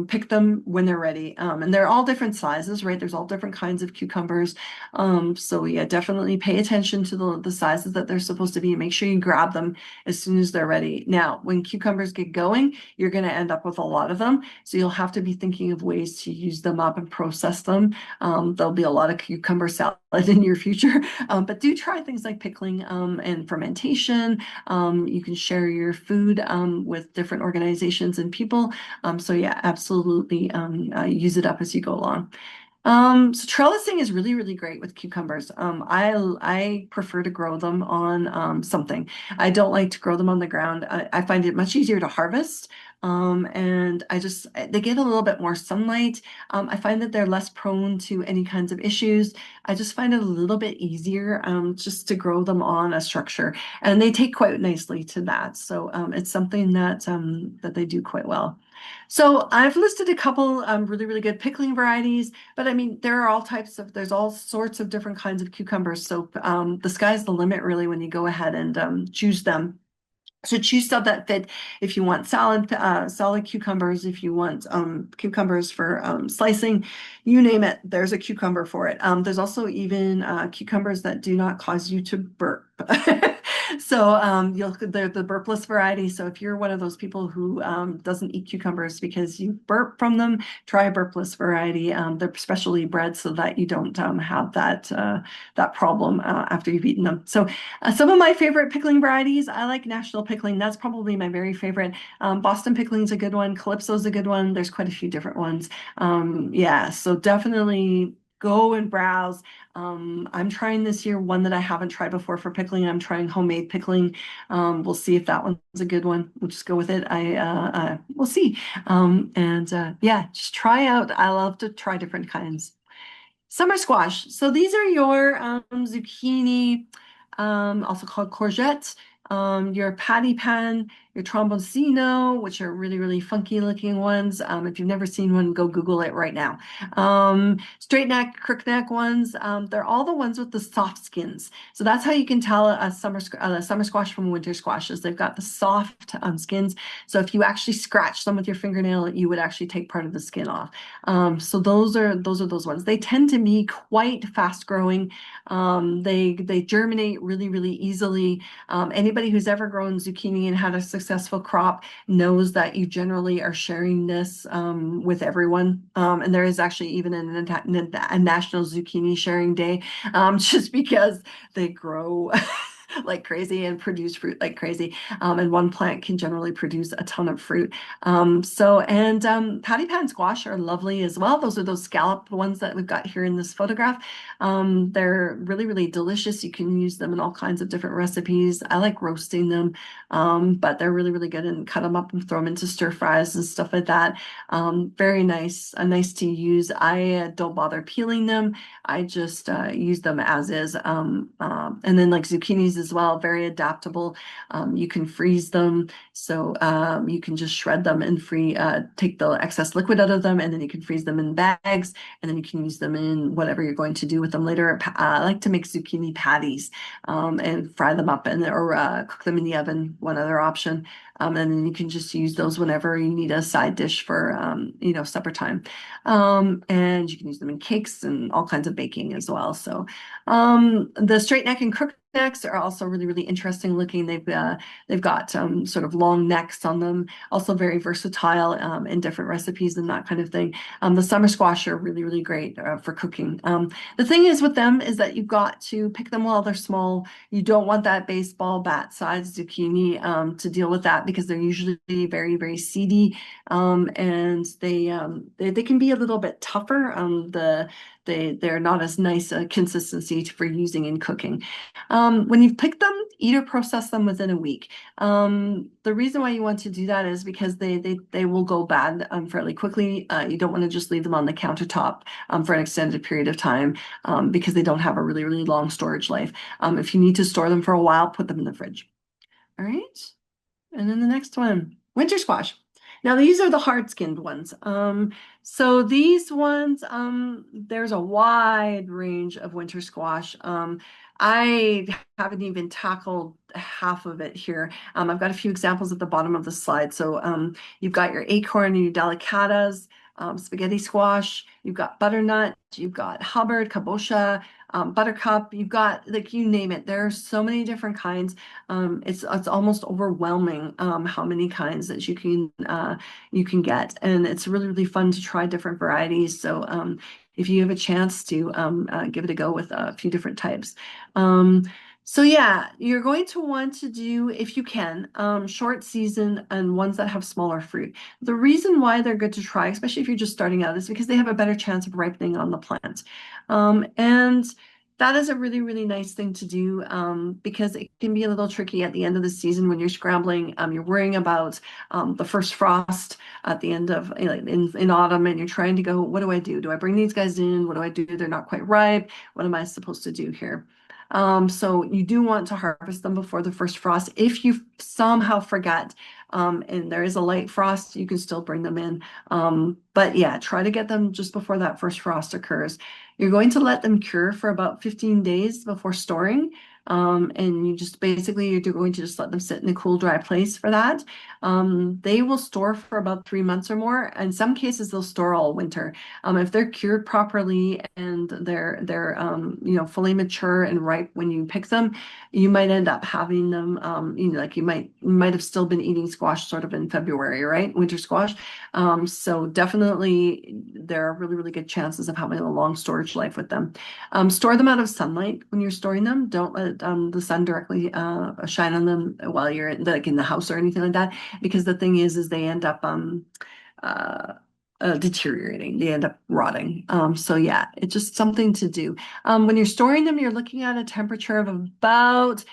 pick them when they're ready. And they're all different sizes, right? There's all different kinds of cucumbers. So yeah, definitely pay attention to the sizes that they're supposed to be. Make sure you grab them as soon as they're ready. Now, when cucumbers get going, you're going to end up with a lot of them. So you'll have to be thinking of ways to use them up and process them. There'll be a lot of cucumber salad in your future, but do try things like pickling and fermentation. You can share your food with different organizations and people. So yeah, absolutely use it up as you go along. So trellising is really, really great with cucumbers. I prefer to grow them on something. I don't like to grow them on the ground. I find it much easier to harvest. And they get a little bit more sunlight. I find that they're less prone to any kinds of issues. I just find it a little bit easier just to grow them on a structure, and they take quite nicely to that. So it's something that they do quite well. So I've listed a couple really, really good pickling varieties. But I mean, there's all sorts of different kinds of cucumbers. So the sky's the limit really when you go ahead and choose them. So choose stuff that fit if you want salad cucumbers, if you want cucumbers for slicing, you name it, there's a cucumber for it. There's also even cucumbers that do not cause you to burp. So they're the burpless variety. So if you're one of those people who doesn't eat cucumbers because you burp from them, try a burpless variety. They're specially bred so that you don't have that problem after you've eaten them. So some of my favorite pickling varieties, I like National Pickling. That's probably my very favorite. Boston Pickling is a good one. Calypso is a good one. There's quite a few different ones. Yeah, so definitely go and browse. I'm trying this year one that I haven't tried before for pickling. I'm trying homemade pickling. We'll see if that one's a good one. We'll just go with it. We'll see. Yeah, just try out. I love to try different kinds. Summer squash. So these are your zucchini, also called courgettes, your patty pan, your tromboncino, which are really, really funky looking ones. If you've never seen one, go Google it right now. Straight neck, crook neck ones, they're all the ones with the soft skins. So that's how you can tell a summer squash from a winter squash is they've got the soft skins. So if you actually scratch them with your fingernail, you would actually take part of the skin off. So those ones. They tend to be quite fast growing. They germinate really, really easily. Anybody who's ever grown zucchini and had a successful crop knows that you generally are sharing this with everyone. And there is actually even a National Zucchini Sharing Day, just because they grow like crazy and produce fruit like crazy. And one plant can generally produce a ton of fruit. Patty pan squash are lovely as well. Those are those scallop ones that we've got here in this photograph. They're really, really delicious. You can use them in all kinds of different recipes. I like roasting them, but they're really, really good, and cut them up and throw them into stir fries and stuff like that. Very nice, nice to use. I don't bother peeling them. I just use them as is. And then like zucchinis as well, very adaptable. You can freeze them. So you can just shred them and take the excess liquid out of them, and then you can freeze them in bags, and then you can use them in whatever you're going to do with them later. I like to make zucchini patties and fry them up or cook them in the oven, one other option. And then you can just use those whenever you need a side dish for, supper time. And you can use them in cakes and all kinds of baking as well. So the straight neck and crook necks are also really, really interesting looking. They've got sort of long necks on them, also very versatile in different recipes and that kind of thing. The summer squash are really, really great for cooking. The thing is with them is that you've got to pick them while they're small. You don't want that baseball bat sized zucchini to deal with that because they're usually very, very seedy, and they can be a little bit tougher. They're not as nice a consistency for using in cooking. When you've picked them, eat or process them within a week. The reason why you want to do that is because they will go bad fairly quickly. You don't want to just leave them on the countertop for an extended period of time because they don't have a really, really long storage life. If you need to store them for a while, put them in the fridge. All right. And then the next one, winter squash. Now these are the hard-skinned ones. So these ones, there's a wide range of winter squash. I haven't even tackled half of it here. I've got a few examples at the bottom of the slide. So you've got your acorn and your delicatas, spaghetti squash, you've got butternut, you've got Hubbard, kabocha, buttercup, you've got like you name it. There are so many different kinds. It's almost overwhelming how many kinds that you can get, and it's really, really fun to try different varieties. So if you have a chance to give it a go with a few different types. So yeah, you're going to want to do, if you can, short season and ones that have smaller fruit. The reason why they're good to try, especially if you're just starting out, is because they have a better chance of ripening on the plant. And that is a really, really nice thing to do because it can be a little tricky at the end of the season when you're scrambling. You're worrying about the first frost at the end of in autumn, and you're trying to go, what do I do? Do I bring these guys in? What do I do? They're not quite ripe. What am I supposed to do here? So you do want to harvest them before the first frost. If you somehow forget, and there is a light frost, you can still bring them in. But yeah, try to get them just before that first frost occurs. You're going to let them cure for about 15 days before storing. And you just basically, you're going to just let them sit in a cool, dry place for that. They will store for about 3 months or more. In some cases, they'll store all winter. If they're cured properly and they're fully mature and ripe when you pick them, you might end up having them like you might have still been eating squash sort of in February, right? Winter squash. So definitely there are really, really good chances of having a long storage life with them. Store them out of sunlight when you're storing them. Don't let the sun directly shine on them while you're like in the house or anything like that, because the thing is they end up uh, deteriorating. They end up rotting. So yeah, it's just something to do. When you're storing them, you're looking at a temperature of about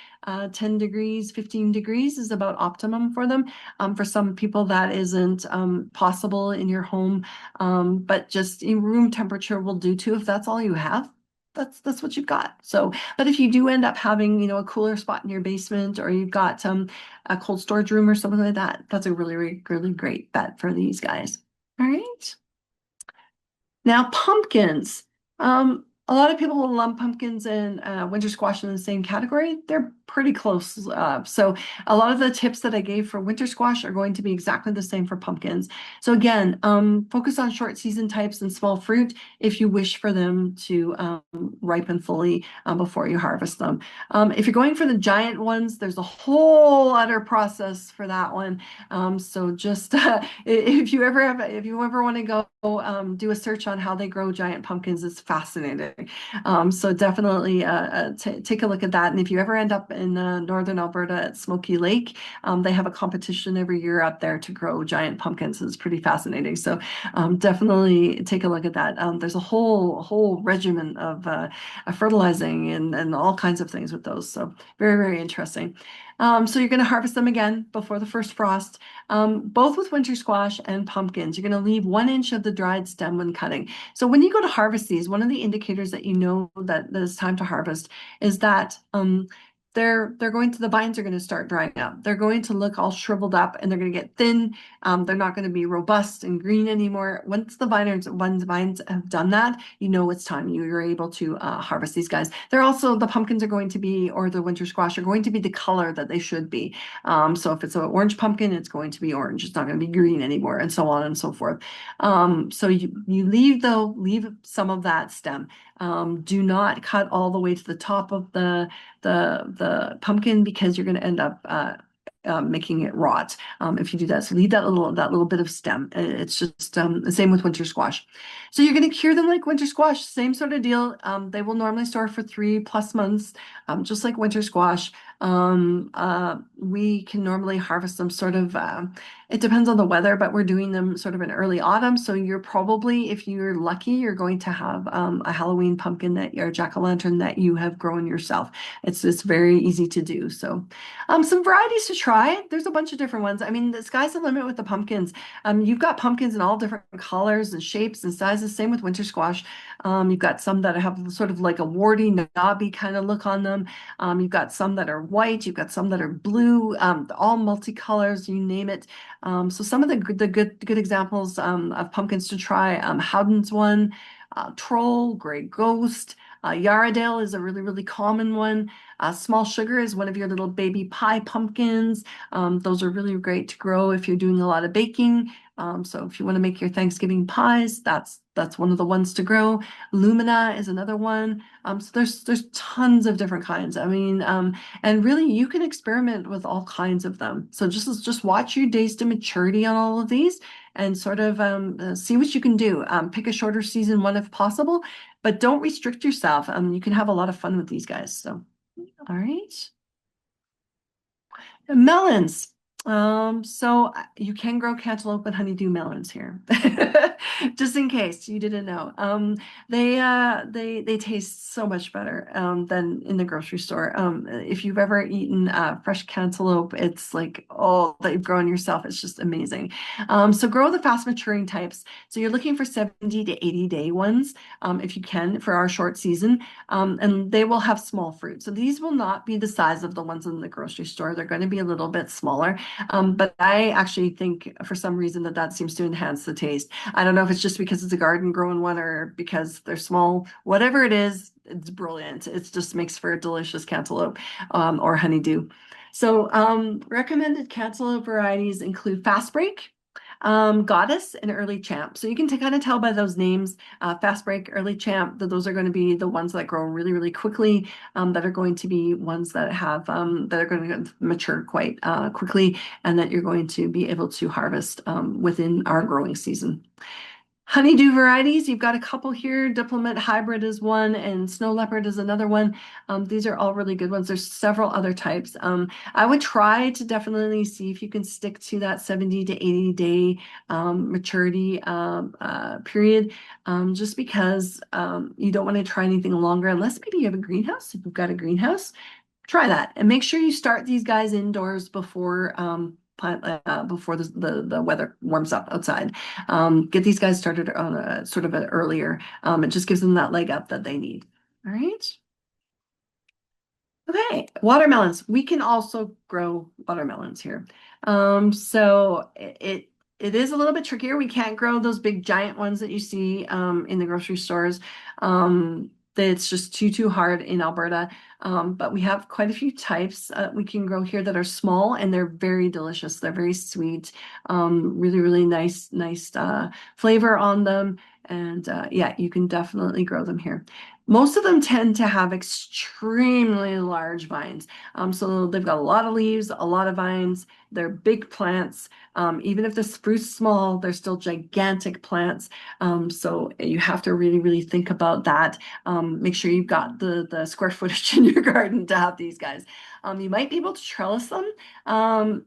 10 degrees, 15 degrees is about optimum for them. For some people, that isn't possible in your home, but just in room temperature will do too if that's all you have. That's what you've got. So, but if you do end up having, a cooler spot in your basement, or you've got a cold storage room or something like that, that's a really, really, really great bet for these guys. All right. Now, pumpkins. A lot of people will lump pumpkins and winter squash in the same category. They're pretty close. So a lot of the tips that I gave for winter squash are going to be exactly the same for pumpkins. So again, focus on short season types and small fruit if you wish for them to ripen fully before you harvest them. If you're going for the giant ones, there's a whole other process for that one. So just if you ever want to go do a search on how they grow giant pumpkins, it's fascinating. So definitely take a look at that. And if you ever end up in northern Alberta at Smoky Lake, they have a competition every year up there to grow giant pumpkins. It's pretty fascinating. So definitely take a look at that. There's a whole regimen of fertilizing and all kinds of things with those. So very, very interesting. So you're going to harvest them again before the first frost, both with winter squash and pumpkins. You're going to leave 1 inch of the dried stem when cutting. So when you go to harvest these, one of the indicators that you know that it's time to harvest is that the vines are going to start drying up. They're going to look all shriveled up and they're going to get thin. They're not going to be robust and green anymore. Once the vines have done that, you know it's time. You're able to harvest these guys. The pumpkins are going to be, or the winter squash are going to be the color that they should be. So if it's an orange pumpkin, it's going to be orange. It's not going to be green anymore, and so on and so forth. So you leave some of that stem. Do not cut all the way to the top of the pumpkin because you're going to end up making it rot if you do that. So leave that little bit of stem. It's just the same with winter squash. So you're going to cure them like winter squash, same sort of deal. They will normally store for 3+ months, just like winter squash. We can normally harvest them sort of, it depends on the weather, but we're doing them sort of in early autumn. So you're probably, if you're lucky, you're going to have a Halloween pumpkin or jack-o'-lantern that you have grown yourself. It's very easy to do. So some varieties to try. There's a bunch of different ones. I mean, the sky's the limit with the pumpkins. You've got pumpkins in all different colors and shapes and sizes. Same with winter squash. You've got some that have sort of like a warty, knobby kind of look on them. You've got some that are white. You've got some that are blue. All multicolors. You name it. So some of the good examples of pumpkins to try. Howden's one, Troll, Gray Ghost. Yarradale is a really, really common one. Small Sugar is one of your little baby pie pumpkins. Those are really great to grow if you're doing a lot of baking. So if you want to make your Thanksgiving pies, that's one of the ones to grow. Lumina is another one. So there's tons of different kinds. I mean, and really you can experiment with all kinds of them. So just watch your days to maturity on all of these and sort of see what you can do. Pick a shorter season one if possible, but don't restrict yourself. You can have a lot of fun with these guys. So. All right. Melons. You can grow cantaloupe and honeydew melons here, just in case you didn't know. They taste so much better than in the grocery store. If you've ever eaten fresh cantaloupe, it's like oh that you've grown yourself. It's just amazing. So grow the fast maturing types. So you're looking for 70 to 80 day ones, if you can, for our short season. And they will have small fruit. So these will not be the size of the ones in the grocery store. They're going to be a little bit smaller. But I actually think for some reason that seems to enhance the taste. I don't know if it's just because it's a garden grown one or because they're small. Whatever it is, it's brilliant. It just makes for a delicious cantaloupe or honeydew. So recommended cantaloupe varieties include Fast Break, Goddess, and Early Champ. So you can kind of tell by those names, Fast Break, Early Champ, that those are going to be the ones that grow really, really quickly, that are going to be ones that have that are going to mature quite quickly, and that you're going to be able to harvest within our growing season. Honeydew varieties, you've got a couple here. Diplomat Hybrid is one, and Snow Leopard is another one. These are all really good ones. There's several other types. I would try to definitely see if you can stick to that 70 to 80 day maturity period, just because you don't want to try anything longer unless maybe you have a greenhouse. If you've got a greenhouse, try that and make sure you start these guys indoors before before the weather warms up outside. Get these guys started on a sort of an earlier. It just gives them that leg up that they need. All right. Okay, watermelons. We can also grow watermelons here. So it is a little bit trickier. We can't grow those big giant ones that you see in the grocery stores. It's just too hard in Alberta. But we have quite a few types we can grow here that are small and they're very delicious. They're very sweet, really nice flavor on them. And yeah, you can definitely grow them here. Most of them tend to have extremely large vines. So they've got a lot of leaves, a lot of vines. They're big plants. Even if the spruce is small, they're still gigantic plants. So you have to really think about that. Make sure you've got the square footage in your garden to have these guys. You might be able to trellis them.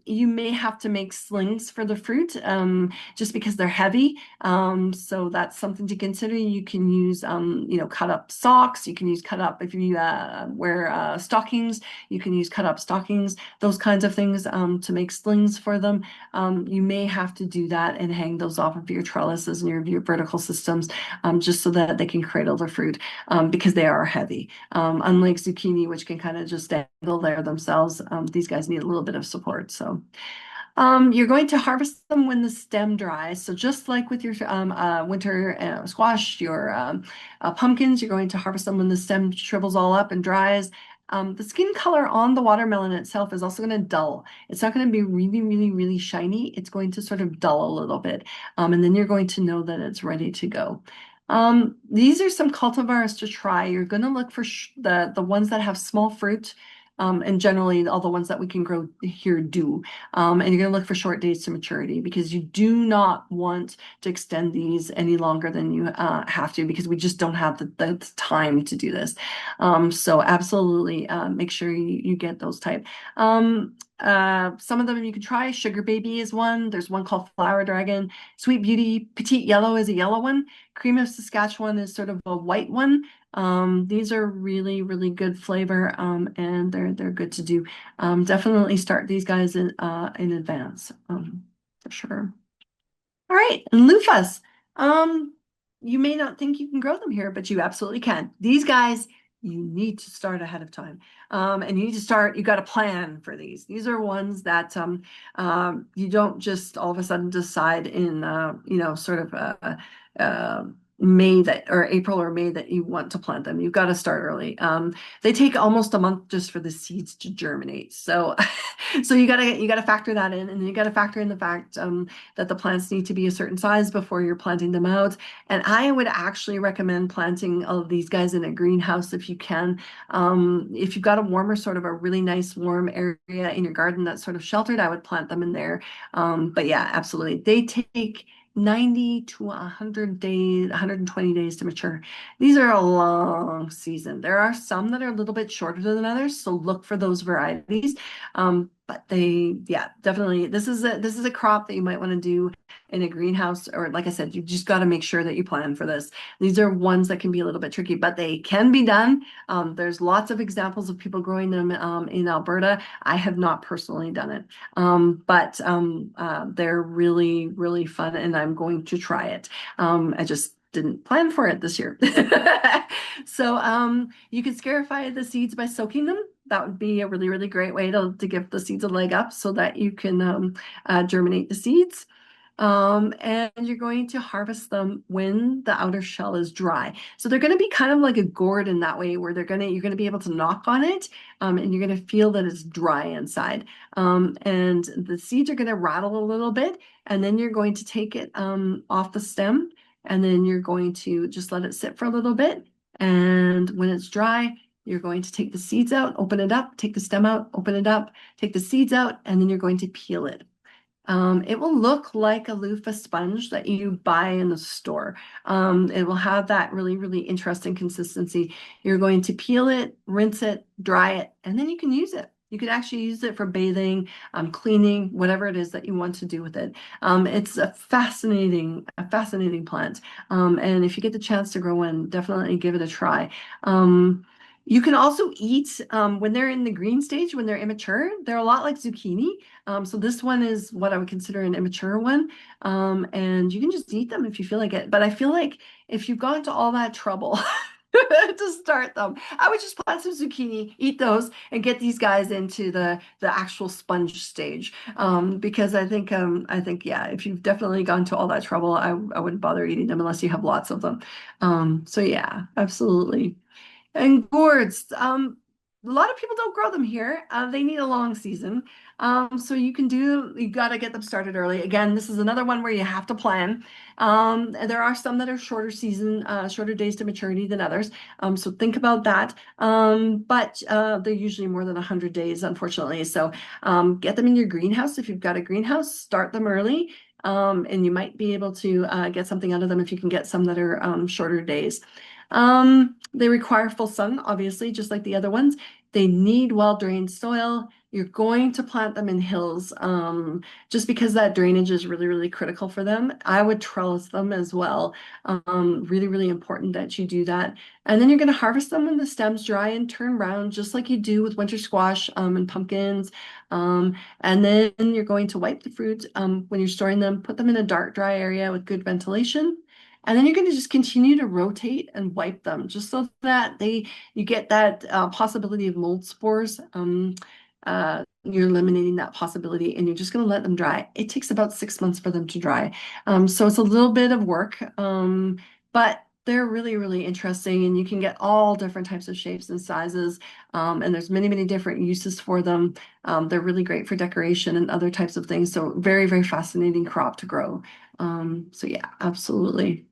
You may have to make slings for the fruit just because they're heavy. So that's something to consider. You can use, cut up socks. You can use cut up if you wear stockings. You can use cut up stockings. Those kinds of things to make slings for them. You may have to do that and hang those off of your trellises and your vertical systems just so that they can cradle the fruit because they are heavy. Unlike zucchini, which can kind of just dangle there themselves, these guys need a little bit of support. So you're going to harvest them when the stem dries. So just like with your winter squash, your pumpkins, you're going to harvest them when the stem shrivels all up and dries. The skin color on the watermelon itself is also going to dull. It's not going to be really shiny. It's going to sort of dull a little bit. And then you're going to know that it's ready to go. These are some cultivars to try. You're going to look for the ones that have small fruit. And generally all the ones that we can grow here do. And you're going to look for short days to maturity because you do not want to extend these any longer than you have to because we just don't have the time to do this. So absolutely make sure you get those type. Some of them you can try. Sugar Baby is one. There's one called Flower Dragon. Sweet Beauty Petite Yellow is a yellow one. Cream of Saskatchewan is sort of a white one. These are really good flavor and they're good to do. Definitely start these guys in advance for sure. All right, and loofahs. You may not think you can grow them here, but you absolutely can. These guys, you need to start ahead of time. And you need to start, you got a plan for these. These are ones that you don't just all of a sudden decide in, sort of May that or April or May that you want to plant them. You've got to start early. They take almost a month just for the seeds to germinate. So, so you gotta factor that in, and you got to factor in the fact that the plants need to be a certain size before you're planting them out. And I would actually recommend planting all of these guys in a greenhouse if you can. If you've got a warmer, sort of a really nice warm area in your garden that's sort of sheltered, I would plant them in there. But yeah, absolutely. They take 90 to 100 days, 120 days to mature. These are a long season. There are some that are a little bit shorter than others, so look for those varieties. But yeah, definitely, this is a crop that you might want to do in a greenhouse, or like I said, you just got to make sure that you plan for this. These are ones that can be a little bit tricky, but they can be done. There's lots of examples of people growing them in Alberta. I have not personally done it, but they're really, really fun, and I'm going to try it. I just didn't plan for it this year. So you can scarify the seeds by soaking them. That would be a really, really great way to give the seeds a leg up so that you can germinate the seeds. And you're going to harvest them when the outer shell is dry. So they're going to be kind of like a gourd in that way, where you're going to be able to knock on it, and you're going to feel that it's dry inside. And the seeds are going to rattle a little bit, and then you're going to take it off the stem, and then you're going to just let it sit for a little bit. And when it's dry, you're going to take the seeds out, open it up, take the stem out, open it up, take the seeds out, and then you're going to peel it. It will look like a loofah sponge that you buy in the store. It will have that really, really interesting consistency. You're going to peel it, rinse it, dry it, and then you can use it. You could actually use it for bathing, cleaning, whatever it is that you want to do with it. It's a fascinating plant. And if you get the chance to grow one, definitely give it a try. You can also eat when they're in the green stage, when they're immature. They're a lot like zucchini. So this one is what I would consider an immature one. And you can just eat them if you feel like it. But I feel like if you've gone to all that trouble to start them, I would just plant some zucchini, eat those, and get these guys into the actual sponge stage. Because I think yeah, if you've definitely gone to all that trouble, I wouldn't bother eating them unless you have lots of them. So yeah, absolutely. And gourds, a lot of people don't grow them here. They need a long season. So you got to get them started early. Again, this is another one where you have to plan. There are some that are shorter season, shorter days to maturity than others. So think about that. But they're usually more than 100 days, unfortunately. So get them in your greenhouse. If you've got a greenhouse, start them early. And you might be able to get something out of them if you can get some that are shorter days. They require full sun, obviously, just like the other ones. They need well-drained soil. You're going to plant them in hills, just because that drainage is really, really critical for them. I would trellis them as well. Really, really important that you do that. And then you're going to harvest them when the stems dry and turn brown, just like you do with winter squash, and pumpkins. And then you're going to wipe the fruit, when you're storing them, put them in a dark, dry area with good ventilation. And then you're going to just continue to rotate and wipe them just so that you get that possibility of mold spores. You're eliminating that possibility, and you're just going to let them dry. It takes about 6 months for them to dry. So it's a little bit of work, but they're really, really interesting, and you can get all different types of shapes and sizes. And there's many, many different uses for them. They're really great for decoration and other types of things. So very, very fascinating crop to grow. So yeah, absolutely.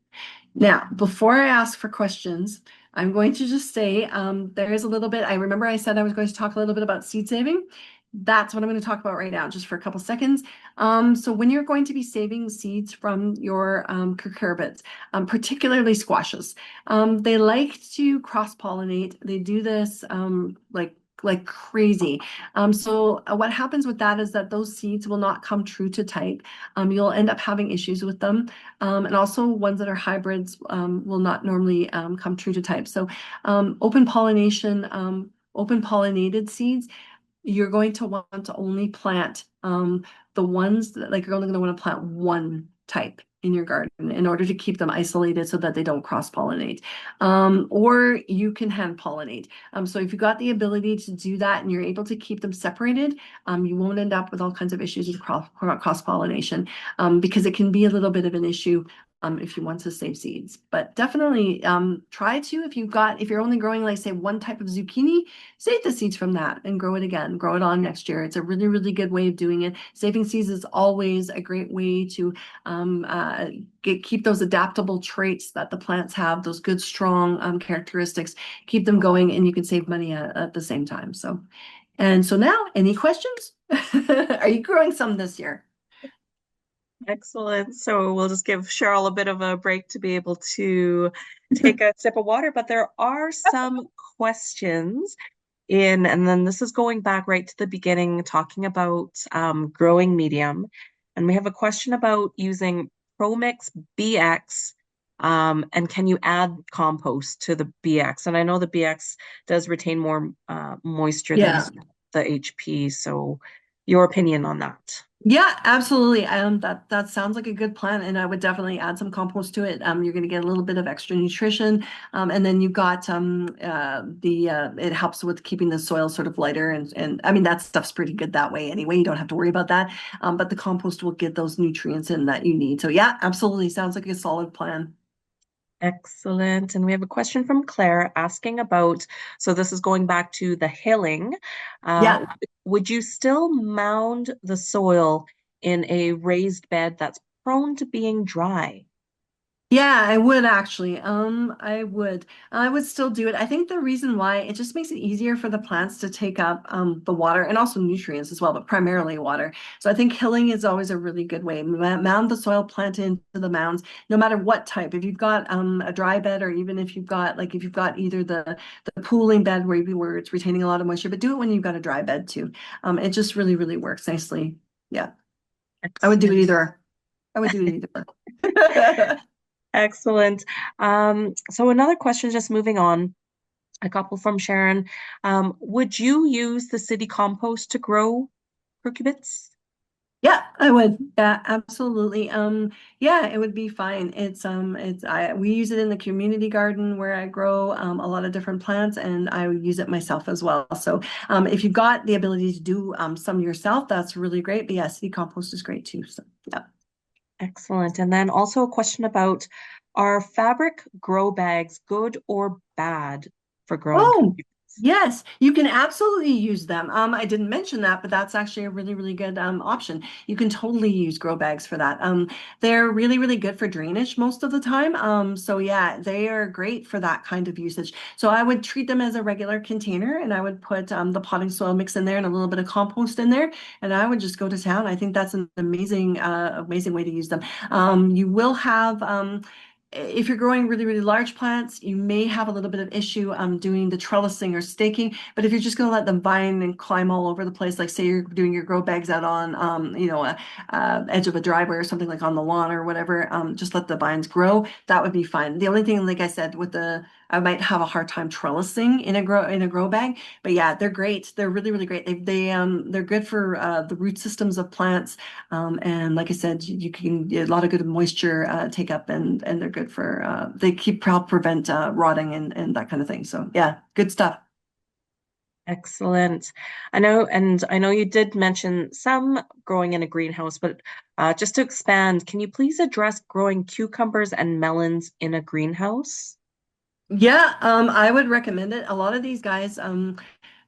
Now, before I ask for questions, I'm going to just say there is a little bit. I remember I said I was going to talk a little bit about seed saving. That's what I'm going to talk about right now, just for a couple seconds. So when you're going to be saving seeds from your cucurbits, particularly squashes, they like to cross-pollinate. They do this like crazy. So what happens with that is that those seeds will not come true to type. You'll end up having issues with them. And also ones that are hybrids will not normally come true to type. So open pollination, open pollinated seeds, you're going to want to only plant the ones that, like, you're only going to want to plant one type in your garden in order to keep them isolated so that they don't cross-pollinate. Or you can hand pollinate. So if you've got the ability to do that and you're able to keep them separated, you won't end up with all kinds of issues with cross-pollination, because it can be a little bit of an issue if you want to save seeds. But definitely try to, if you're only growing, like, say, one type of zucchini, save the seeds from that and grow it again, grow it on next year. It's a really, really good way of doing it. Saving seeds is always a great way to keep those adaptable traits that the plants have, those good, strong characteristics, keep them going, and you can save money at the same time. So now, any questions? Are you growing some this year? Excellent. So we'll just give Cheryl a bit of a break to be able to take a sip of water. But there are some questions in, and then this is going back right to the beginning, talking about growing medium. And we have a question about using Promix BX. And can you add compost to the BX? And I know the BX does retain more moisture than Yeah. the HP. So your opinion on that? Yeah, absolutely. That sounds like a good plan, and I would definitely add some compost to it. You're going to get a little bit of extra nutrition, and then you've got the it helps with keeping the soil sort of lighter, and I mean that stuff's pretty good that way anyway. You don't have to worry about that. But the compost will get those nutrients in that you need. So yeah, absolutely, sounds like a solid plan. Excellent. And we have a question from Claire asking about, so this is going back to the hilling. Uh, Yeah. would you still mound the soil in a raised bed that's prone to being dry? Yeah, I would actually. I would. I would still do it. I think the reason why it just makes it easier for the plants to take up the water and also nutrients as well, but primarily water. So I think hilling is always a really good way. Mound the soil, plant into the mounds, no matter what type. If you've got a dry bed, or even if you've got if you've got either the pooling bed where it's retaining a lot of moisture, but do it when you've got a dry bed too. It just really, really works nicely. Yeah, I would do it Excellent. either. I would do it either. Excellent. So another question, just moving on, a couple from Sharon. Would you use the city compost to grow cucurbits? Yeah, I would. Yeah, absolutely. Yeah, it would be fine. We use it in the community garden where I grow a lot of different plants, and I use it myself as well. So, if you've got the ability to do some yourself, that's really great. But yeah, city compost is great too. So, yeah. Excellent. And then also a question about, are fabric grow bags good or bad for growing Oh, cucumbers? yes, you can absolutely use them. I didn't mention that, but that's actually a really, really good option. You can totally use grow bags for that. They're really, really good for drainage most of the time. So yeah, they are great for that kind of usage. So I would treat them as a regular container, and I would put the potting soil mix in there and a little bit of compost in there, and I would just go to town. I think that's an amazing, amazing way to use them. You will have if you're growing really, really large plants, you may have a little bit of issue doing the trellising or staking. But if you're just going to let them vine and climb all over the place, like say you're doing your grow bags out on, edge of a driveway or something like on the lawn or whatever, just let the vines grow. That would be fine. The only thing, like I said, I might have a hard time trellising in a grow bag. But yeah, they're great. They're really, really great. They're good for the root systems of plants. And like I said, you can a lot of good moisture take up, and they're good for they keep help prevent rotting and that kind of thing. So yeah, good stuff. Excellent. I know you did mention some growing in a greenhouse, but just to expand, can you please address growing cucumbers and melons in a greenhouse? Yeah, I would recommend it. A lot of these guys,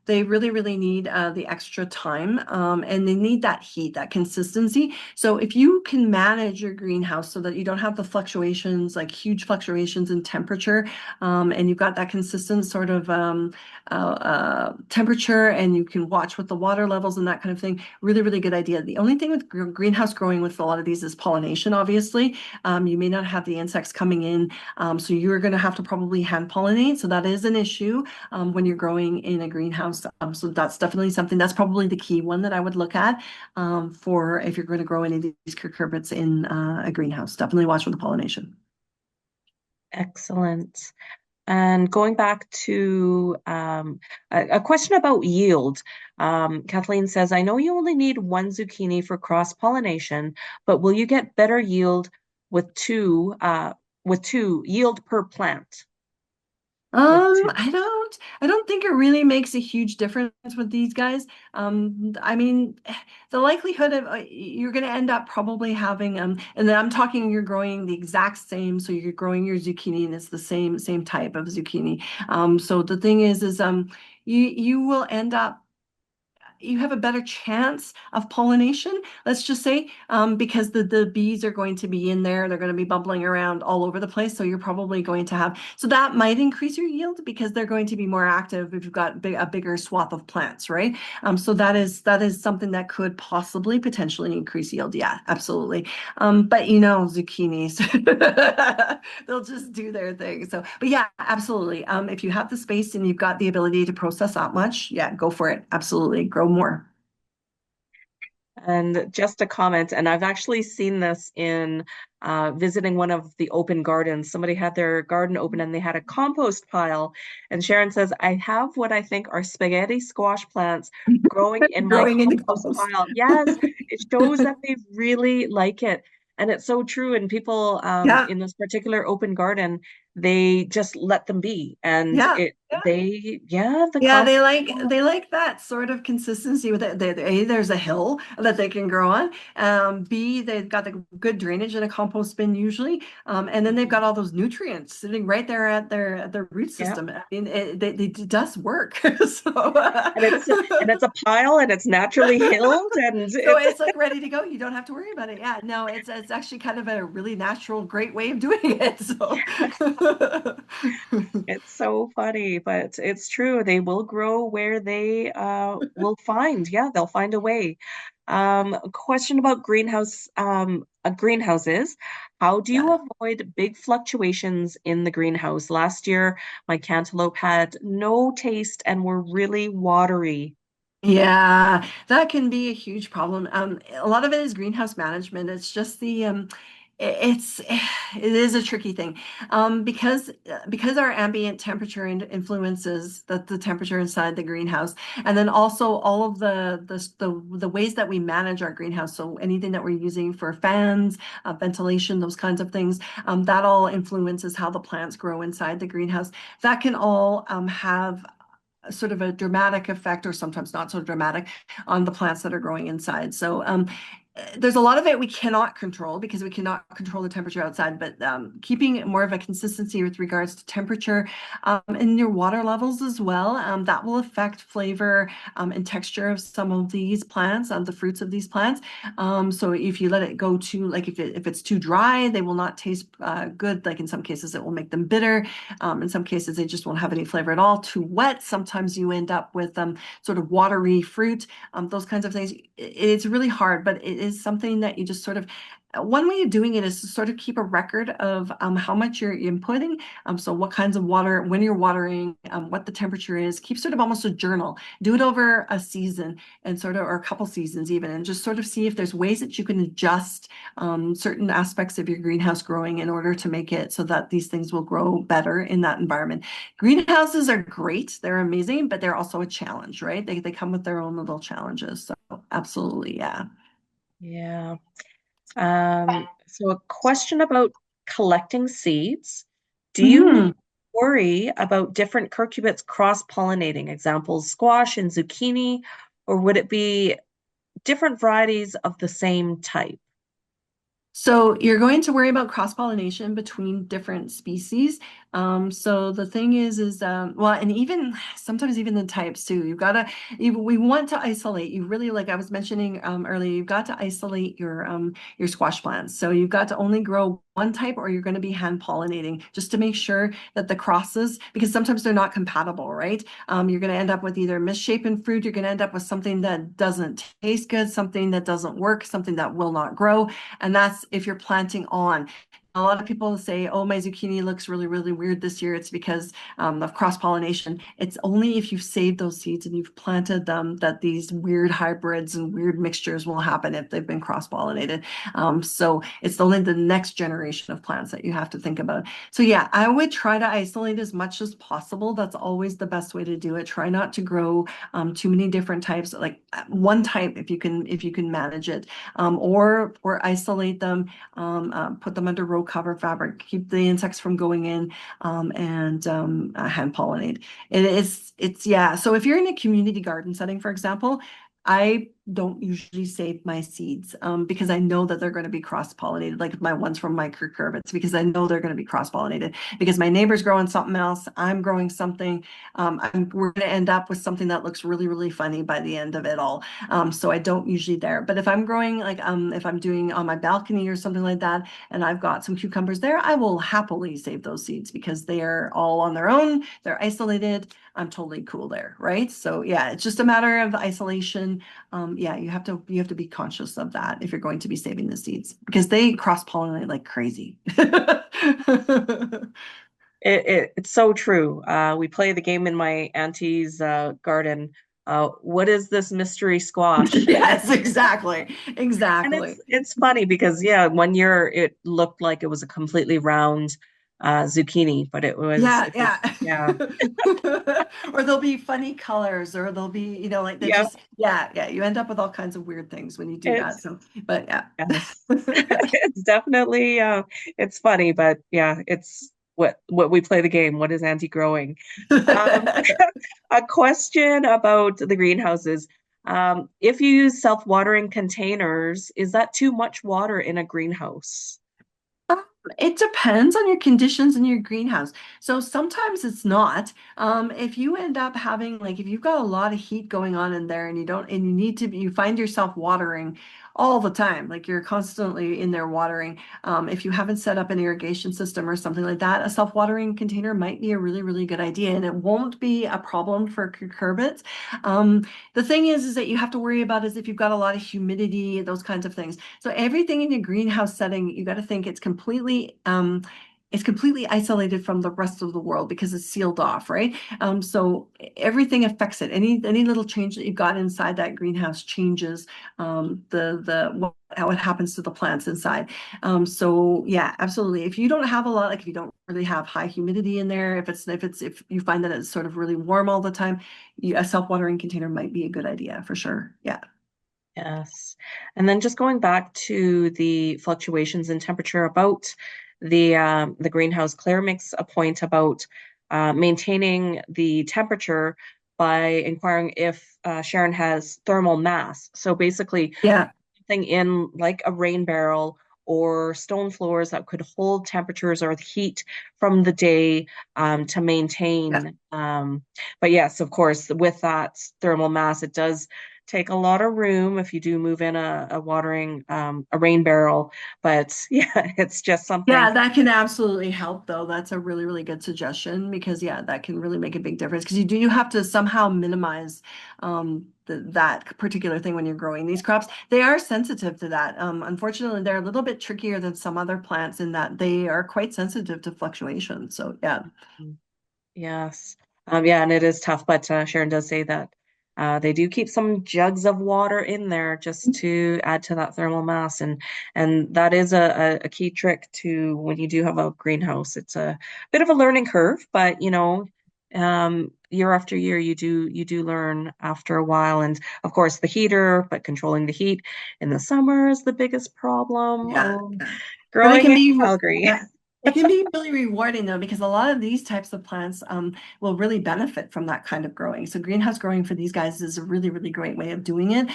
they really, really need the extra time and they need that heat, that consistency. So if you can manage your greenhouse so that you don't have the fluctuations, like huge fluctuations in temperature, and you've got that consistent sort of temperature, and you can watch with the water levels and that kind of thing, really, really good idea. The only thing with greenhouse growing with a lot of these is pollination, obviously. You may not have the insects coming in, so you're going to have to probably hand pollinate. So that is an issue when you're growing in a greenhouse. So that's definitely something that's probably the key one that I would look at for if you're going to grow any of these cucurbits in a greenhouse. Definitely watch for the pollination. Excellent. And going back to a question about yield, Kathleen says, I know you only need one zucchini for cross-pollination, but will you get better yield with two yield per plant with two? I don't think it really makes a huge difference with these guys. I mean, the likelihood of you're going to end up probably having and then I'm talking you're growing the exact same, so you're growing your zucchini and it's the same type of zucchini. So the thing is you will end up you have a better chance of pollination, let's just say, because the bees are going to be in there. They're going to be bubbling around all over the place. So you're probably going to have, so that might increase your yield because they're going to be more active if you've got a bigger swath of plants, right? So that is something that could possibly potentially increase yield. Yeah, absolutely. But zucchinis, they'll just do their thing. So, but yeah, absolutely. If you have the space and you've got the ability to process that much, yeah, go for it. Absolutely. Grow more. And just a comment, and I've actually seen this in visiting one of the open gardens. Somebody had their garden open and they had a compost pile. And Sharon says, I have what I think are spaghetti squash plants growing in my Growing in the compost compost. pile. Yes, it shows that they really like it. And it's so true. And people Yeah, in this particular open garden, they just let them be. And yeah. the Yeah, they compost. like they like that sort of consistency with it. A, there's a hill that they can grow on. B, they've got the good drainage in a compost bin usually. And then they've got all those nutrients sitting right there at their root Yeah. system. I mean, it does work. So, And it's a pile and it's naturally hilled and so it's it's like ready to go. You don't have to worry about it. Yeah, no, it's actually kind of a really natural, great way of doing it. So, it's so funny, but it's true. They will grow where they will find. Yeah, they'll find a way. A question about greenhouses. How do you yeah. avoid big fluctuations in the greenhouse? Last year, my cantaloupe had no taste and were really watery. Yeah, that can be a huge problem. A lot of it is greenhouse management. It's just it's it is a tricky thing, because our ambient temperature influences the temperature inside the greenhouse, and then also all of the ways that we manage our greenhouse. So anything that we're using for fans, ventilation, those kinds of things, that all influences how the plants grow inside the greenhouse. That can all have sort of a dramatic effect, or sometimes not so dramatic, on the plants that are growing inside. So there's a lot of it we cannot control because we cannot control the temperature outside, but keeping more of a consistency with regards to temperature, and your water levels as well, that will affect flavor, and texture of some of these plants, the fruits of these plants. So if you let it go too, like if it's too dry, they will not taste good. Like in some cases, it will make them bitter. In some cases, they just won't have any flavor at all. Too wet, sometimes you end up with sort of watery fruit, those kinds of things. It's really hard, but it is something that you just sort of, one way of doing it is to sort of keep a record of how much you're inputting. So what kinds of water, when you're watering, what the temperature is, keep sort of almost a journal. Do it over a season and sort of, or a couple seasons even, and just sort of see if there's ways that you can adjust certain aspects of your greenhouse growing in order to make it so that these things will grow better in that environment. Greenhouses are great. They're amazing, but they're also a challenge, right? They come with their own little challenges. So absolutely, yeah. Yeah. So a question about collecting seeds. Do you Mm. worry about different cucurbits cross-pollinating, examples squash and zucchini, or would it be different varieties of the same type? So you're going to worry about cross-pollination between different species. So the thing is well, and even sometimes even the types too. We want to isolate. You really, like I was mentioning earlier, you've got to isolate your squash plants. So you've got to only grow one type, or you're going to be hand pollinating just to make sure that the crosses, because sometimes they're not compatible, right? You're going to end up with either misshapen fruit. You're going to end up with something that doesn't taste good, something that doesn't work, something that will not grow. And that's if you're planting on. A lot of people say, oh, my zucchini looks really, really weird this year. It's because of cross-pollination. It's only if you've saved those seeds and you've planted them that these weird hybrids and weird mixtures will happen if they've been cross-pollinated. So it's only the next generation of plants that you have to think about. So yeah, I would try to isolate as much as possible. That's always the best way to do it. Try not to grow too many different types, like one type if you can manage it, or isolate them, put them under row cover fabric, keep the insects from going in, and hand pollinate. It's yeah. So if you're in a community garden setting, for example, I don't usually save my seeds because I know that they're going to be cross-pollinated, like my ones from my cucurbits, because I know they're going to be cross-pollinated because my neighbor's growing something else, I'm growing something. We're going to end up with something that looks really, really funny by the end of it all. So I don't usually there. But if I'm growing like if I'm doing on my balcony or something like that, and I've got some cucumbers there, I will happily save those seeds because they are all on their own. They're isolated. I'm totally cool there, right? So yeah, it's just a matter of isolation. Yeah, you have to be conscious of that if you're going to be saving the seeds because they cross-pollinate like crazy. It's so true. We play the game in my auntie's garden. What is this mystery squash? Yes, exactly. And Exactly. it's funny because yeah, one year it looked like it was a completely round zucchini, but Yeah, it was yeah. yeah. Or there'll be funny colors, or there'll be, like they Yeah, just, yeah, yeah. You end up with all kinds of weird things when you do that. it's So, but yeah. yes. It's definitely it's funny, but yeah, it's what we play the game. What is anti-growing? Um, a question about the greenhouses. If you use self-watering containers, is that too much water in a greenhouse? It depends on your conditions in your greenhouse. So sometimes it's not. If you end up having like if you've got a lot of heat going on in there and you need to you find yourself watering all the time, like you're constantly in there watering. If you haven't set up an irrigation system or something like that, a self-watering container might be a really, really good idea, and it won't be a problem for cucurbits. The thing is that you have to worry about is if you've got a lot of humidity, those kinds of things. So everything in your greenhouse setting, you got to think it's completely isolated from the rest of the world because it's sealed off, right? So everything affects it. Any little change that you've got inside that greenhouse changes what happens to the plants inside. So yeah, absolutely. If you don't have a lot, like if you don't really have high humidity in there, if you find that it's sort of really warm all the time, a self-watering container might be a good idea for sure. Yeah. Yes. And then just going back to the fluctuations in temperature about the greenhouse, Claire makes a point about maintaining the temperature by inquiring if Sharon has thermal mass. So basically, Yeah. something in like a rain barrel or stone floors that could hold temperatures or the heat from the day to Yeah. maintain. But yes, of course, with that thermal mass, it does take a lot of room if you do move in a watering a rain barrel. But yeah, it's just something. Yeah, that can absolutely help though. That's a really, really good suggestion because yeah, that can really make a big difference because you have to somehow minimize that particular thing when you're growing these crops. They are sensitive to that. Unfortunately, they're a little bit trickier than some other plants in that they are quite sensitive to fluctuation. So yeah. Yes. Yeah, and it is tough, but Sharon does say that they do keep some jugs of water in there just to add to that thermal mass, and that is a key trick to when you do have a greenhouse. It's a bit of a learning curve, but year after year you do learn after a while, and of course the heater, but controlling the heat in the summer is the biggest problem. Yeah. Oh, Yeah. But it growing can in be, Calgary. yeah, it can be really rewarding though, because a lot of these types of plants will really benefit from that kind of growing. So greenhouse growing for these guys is a really, really great way of doing it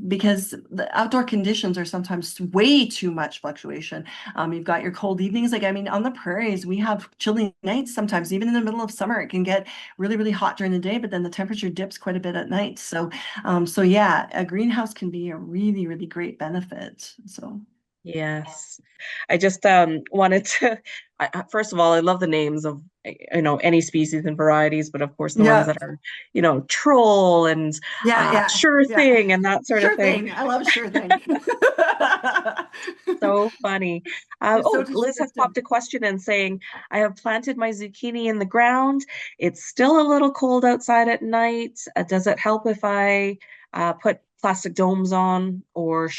because the outdoor conditions are sometimes way too much fluctuation. You've got your cold evenings. Like, I mean, on the prairies, we have chilly nights sometimes, even in the middle of summer, it can get really, really hot during the day, but then the temperature dips quite a bit at night. So yeah, a greenhouse can be a really, really great benefit. So. Yes. I just wanted to first of all, I love the names of any species and varieties, but of course the ones Yeah. that are, troll and Yeah, yeah, sure yeah. thing and that sort of Sure thing. thing. I love sure thing. So funny. They're so Oh, Liz has descriptive. popped a question in saying, I have planted my zucchini in the ground. It's still a little cold outside at night. Does it help if I put plastic domes on, or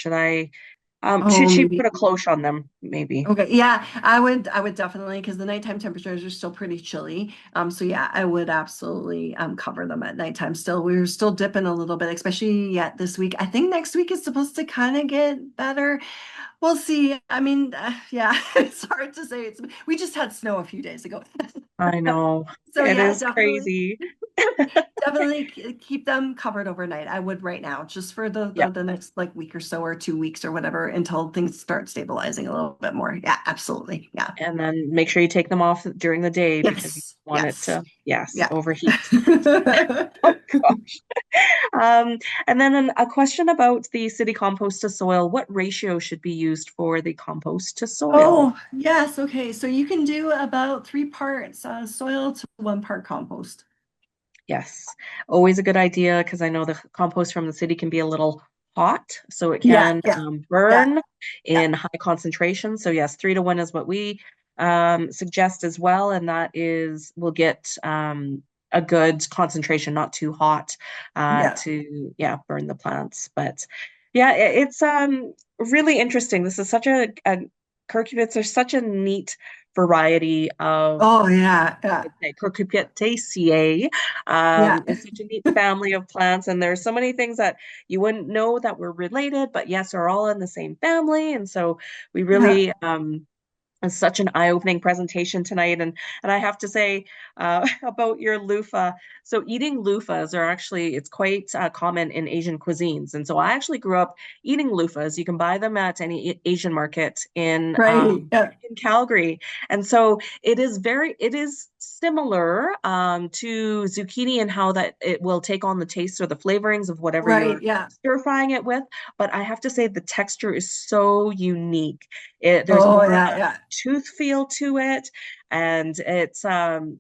Oh, should she put maybe. a cloche on them, maybe? Okay, yeah, I would definitely because the nighttime temperatures are still pretty chilly. So yeah, I would absolutely cover them at nighttime. Still, we're still dipping a little bit, especially yet this week. I think next week is supposed to kind of get better. We'll see. I mean, yeah, it's hard to say. We just had snow a few days ago. I know. So It yeah, is definitely. crazy. Definitely keep them covered overnight. I would right now, just for Yeah. the next like week or so or 2 weeks or whatever until things start stabilizing a little bit more. Yeah, absolutely. Yeah. And then make sure you take them off during the day because you Yes. want it Yes. to, yes, Yeah. overheat. Oh gosh. And then a question about the city compost to soil. What ratio should be used for the compost to soil? Oh, yes. Okay. So you can do about 3 parts soil to 1 part compost. Yes, always a good idea because I know the compost from the city can be a little hot, so it Yeah. can Yeah. Yeah. burn Yeah. in high concentration. So yes, 3-to-1 is what we suggest as well, and that is we'll get a good concentration, not too hot Yeah. to yeah burn the plants. But yeah, it's really interesting. This is such a curcubates are such a neat variety of Oh, yeah. Yeah. Cucurbitaceae Yeah. is such a neat family of plants, and there's so many things that you wouldn't know that were related, but yes, are all in the same family. And so we Yeah. really it's such an eye-opening presentation tonight, and I have to say about your loofah. So eating loofahs are actually it's quite common in Asian cuisines, and so I actually grew up eating loofahs. You can buy them at any Asian market Right. Yeah. in Calgary, and so it is similar to zucchini in how that it will take on the taste or the flavorings of whatever Right. you're Yeah. stir frying it with. But I have to say the texture is so unique. There's Oh, more of yeah. a Yeah. tooth feel to it, and it's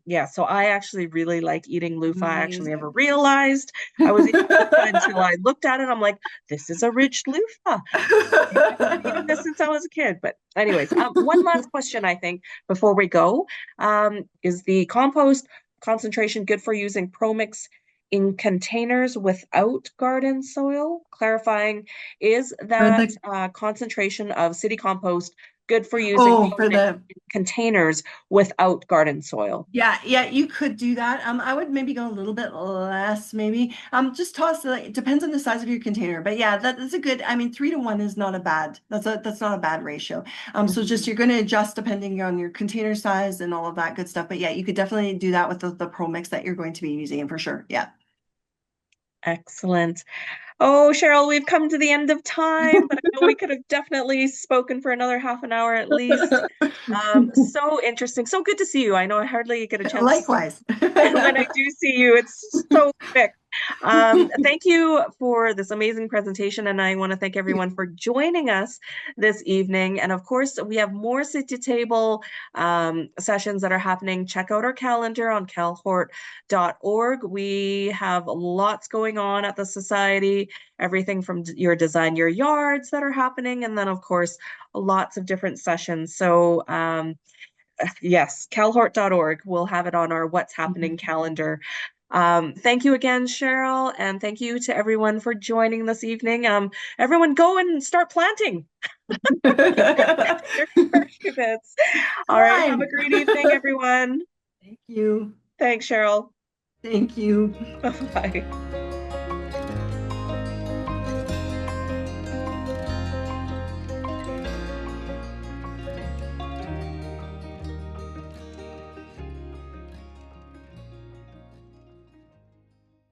yeah, so I actually really like eating loofah. I actually never Amazing. realized I was eating loofah until I looked at it. I'm like, this is a rich loofah. I've been eating this since I was a kid. But anyways, one last question I think before we go. Is the compost concentration good for using Promix in containers without garden soil? Clarifying, is For that the concentration of city compost good for using for Promix the in containers without garden soil? yeah, yeah, you could do that. I would maybe go a little bit less, maybe. Just toss like it depends on the size of your container. But yeah, that's a good, I mean, 3 to 1 is not a bad, that's not a bad ratio. So just Mhm. you're gonna adjust depending on your container size and all of that good stuff. But yeah, you could definitely do that with the Pro Mix that you're going to be using for sure. Yeah. Excellent. Oh, Sheryl, we've come to the end of time, but I know we could have definitely spoken for another half an hour at least. So interesting. So good to see you. I know I hardly get a chance Likewise. when I do see you. It's so quick. Thank you for this amazing presentation, and I want to thank everyone for joining us this evening. And of course, we have more City Table sessions that are happening. Check out our calendar on calhort.org. We have lots going on at the Society, everything from your design your yards that are happening, and then of course, lots of different sessions. So yes, calhort.org. We'll have it on our What's Happening calendar. Thank you again, Sheryl, and thank you to everyone for joining this evening. Everyone go and start planting your cucurbits. All right, have a Time. great evening, everyone. Thank you. Thanks, Sheryl. Thank you. Bye.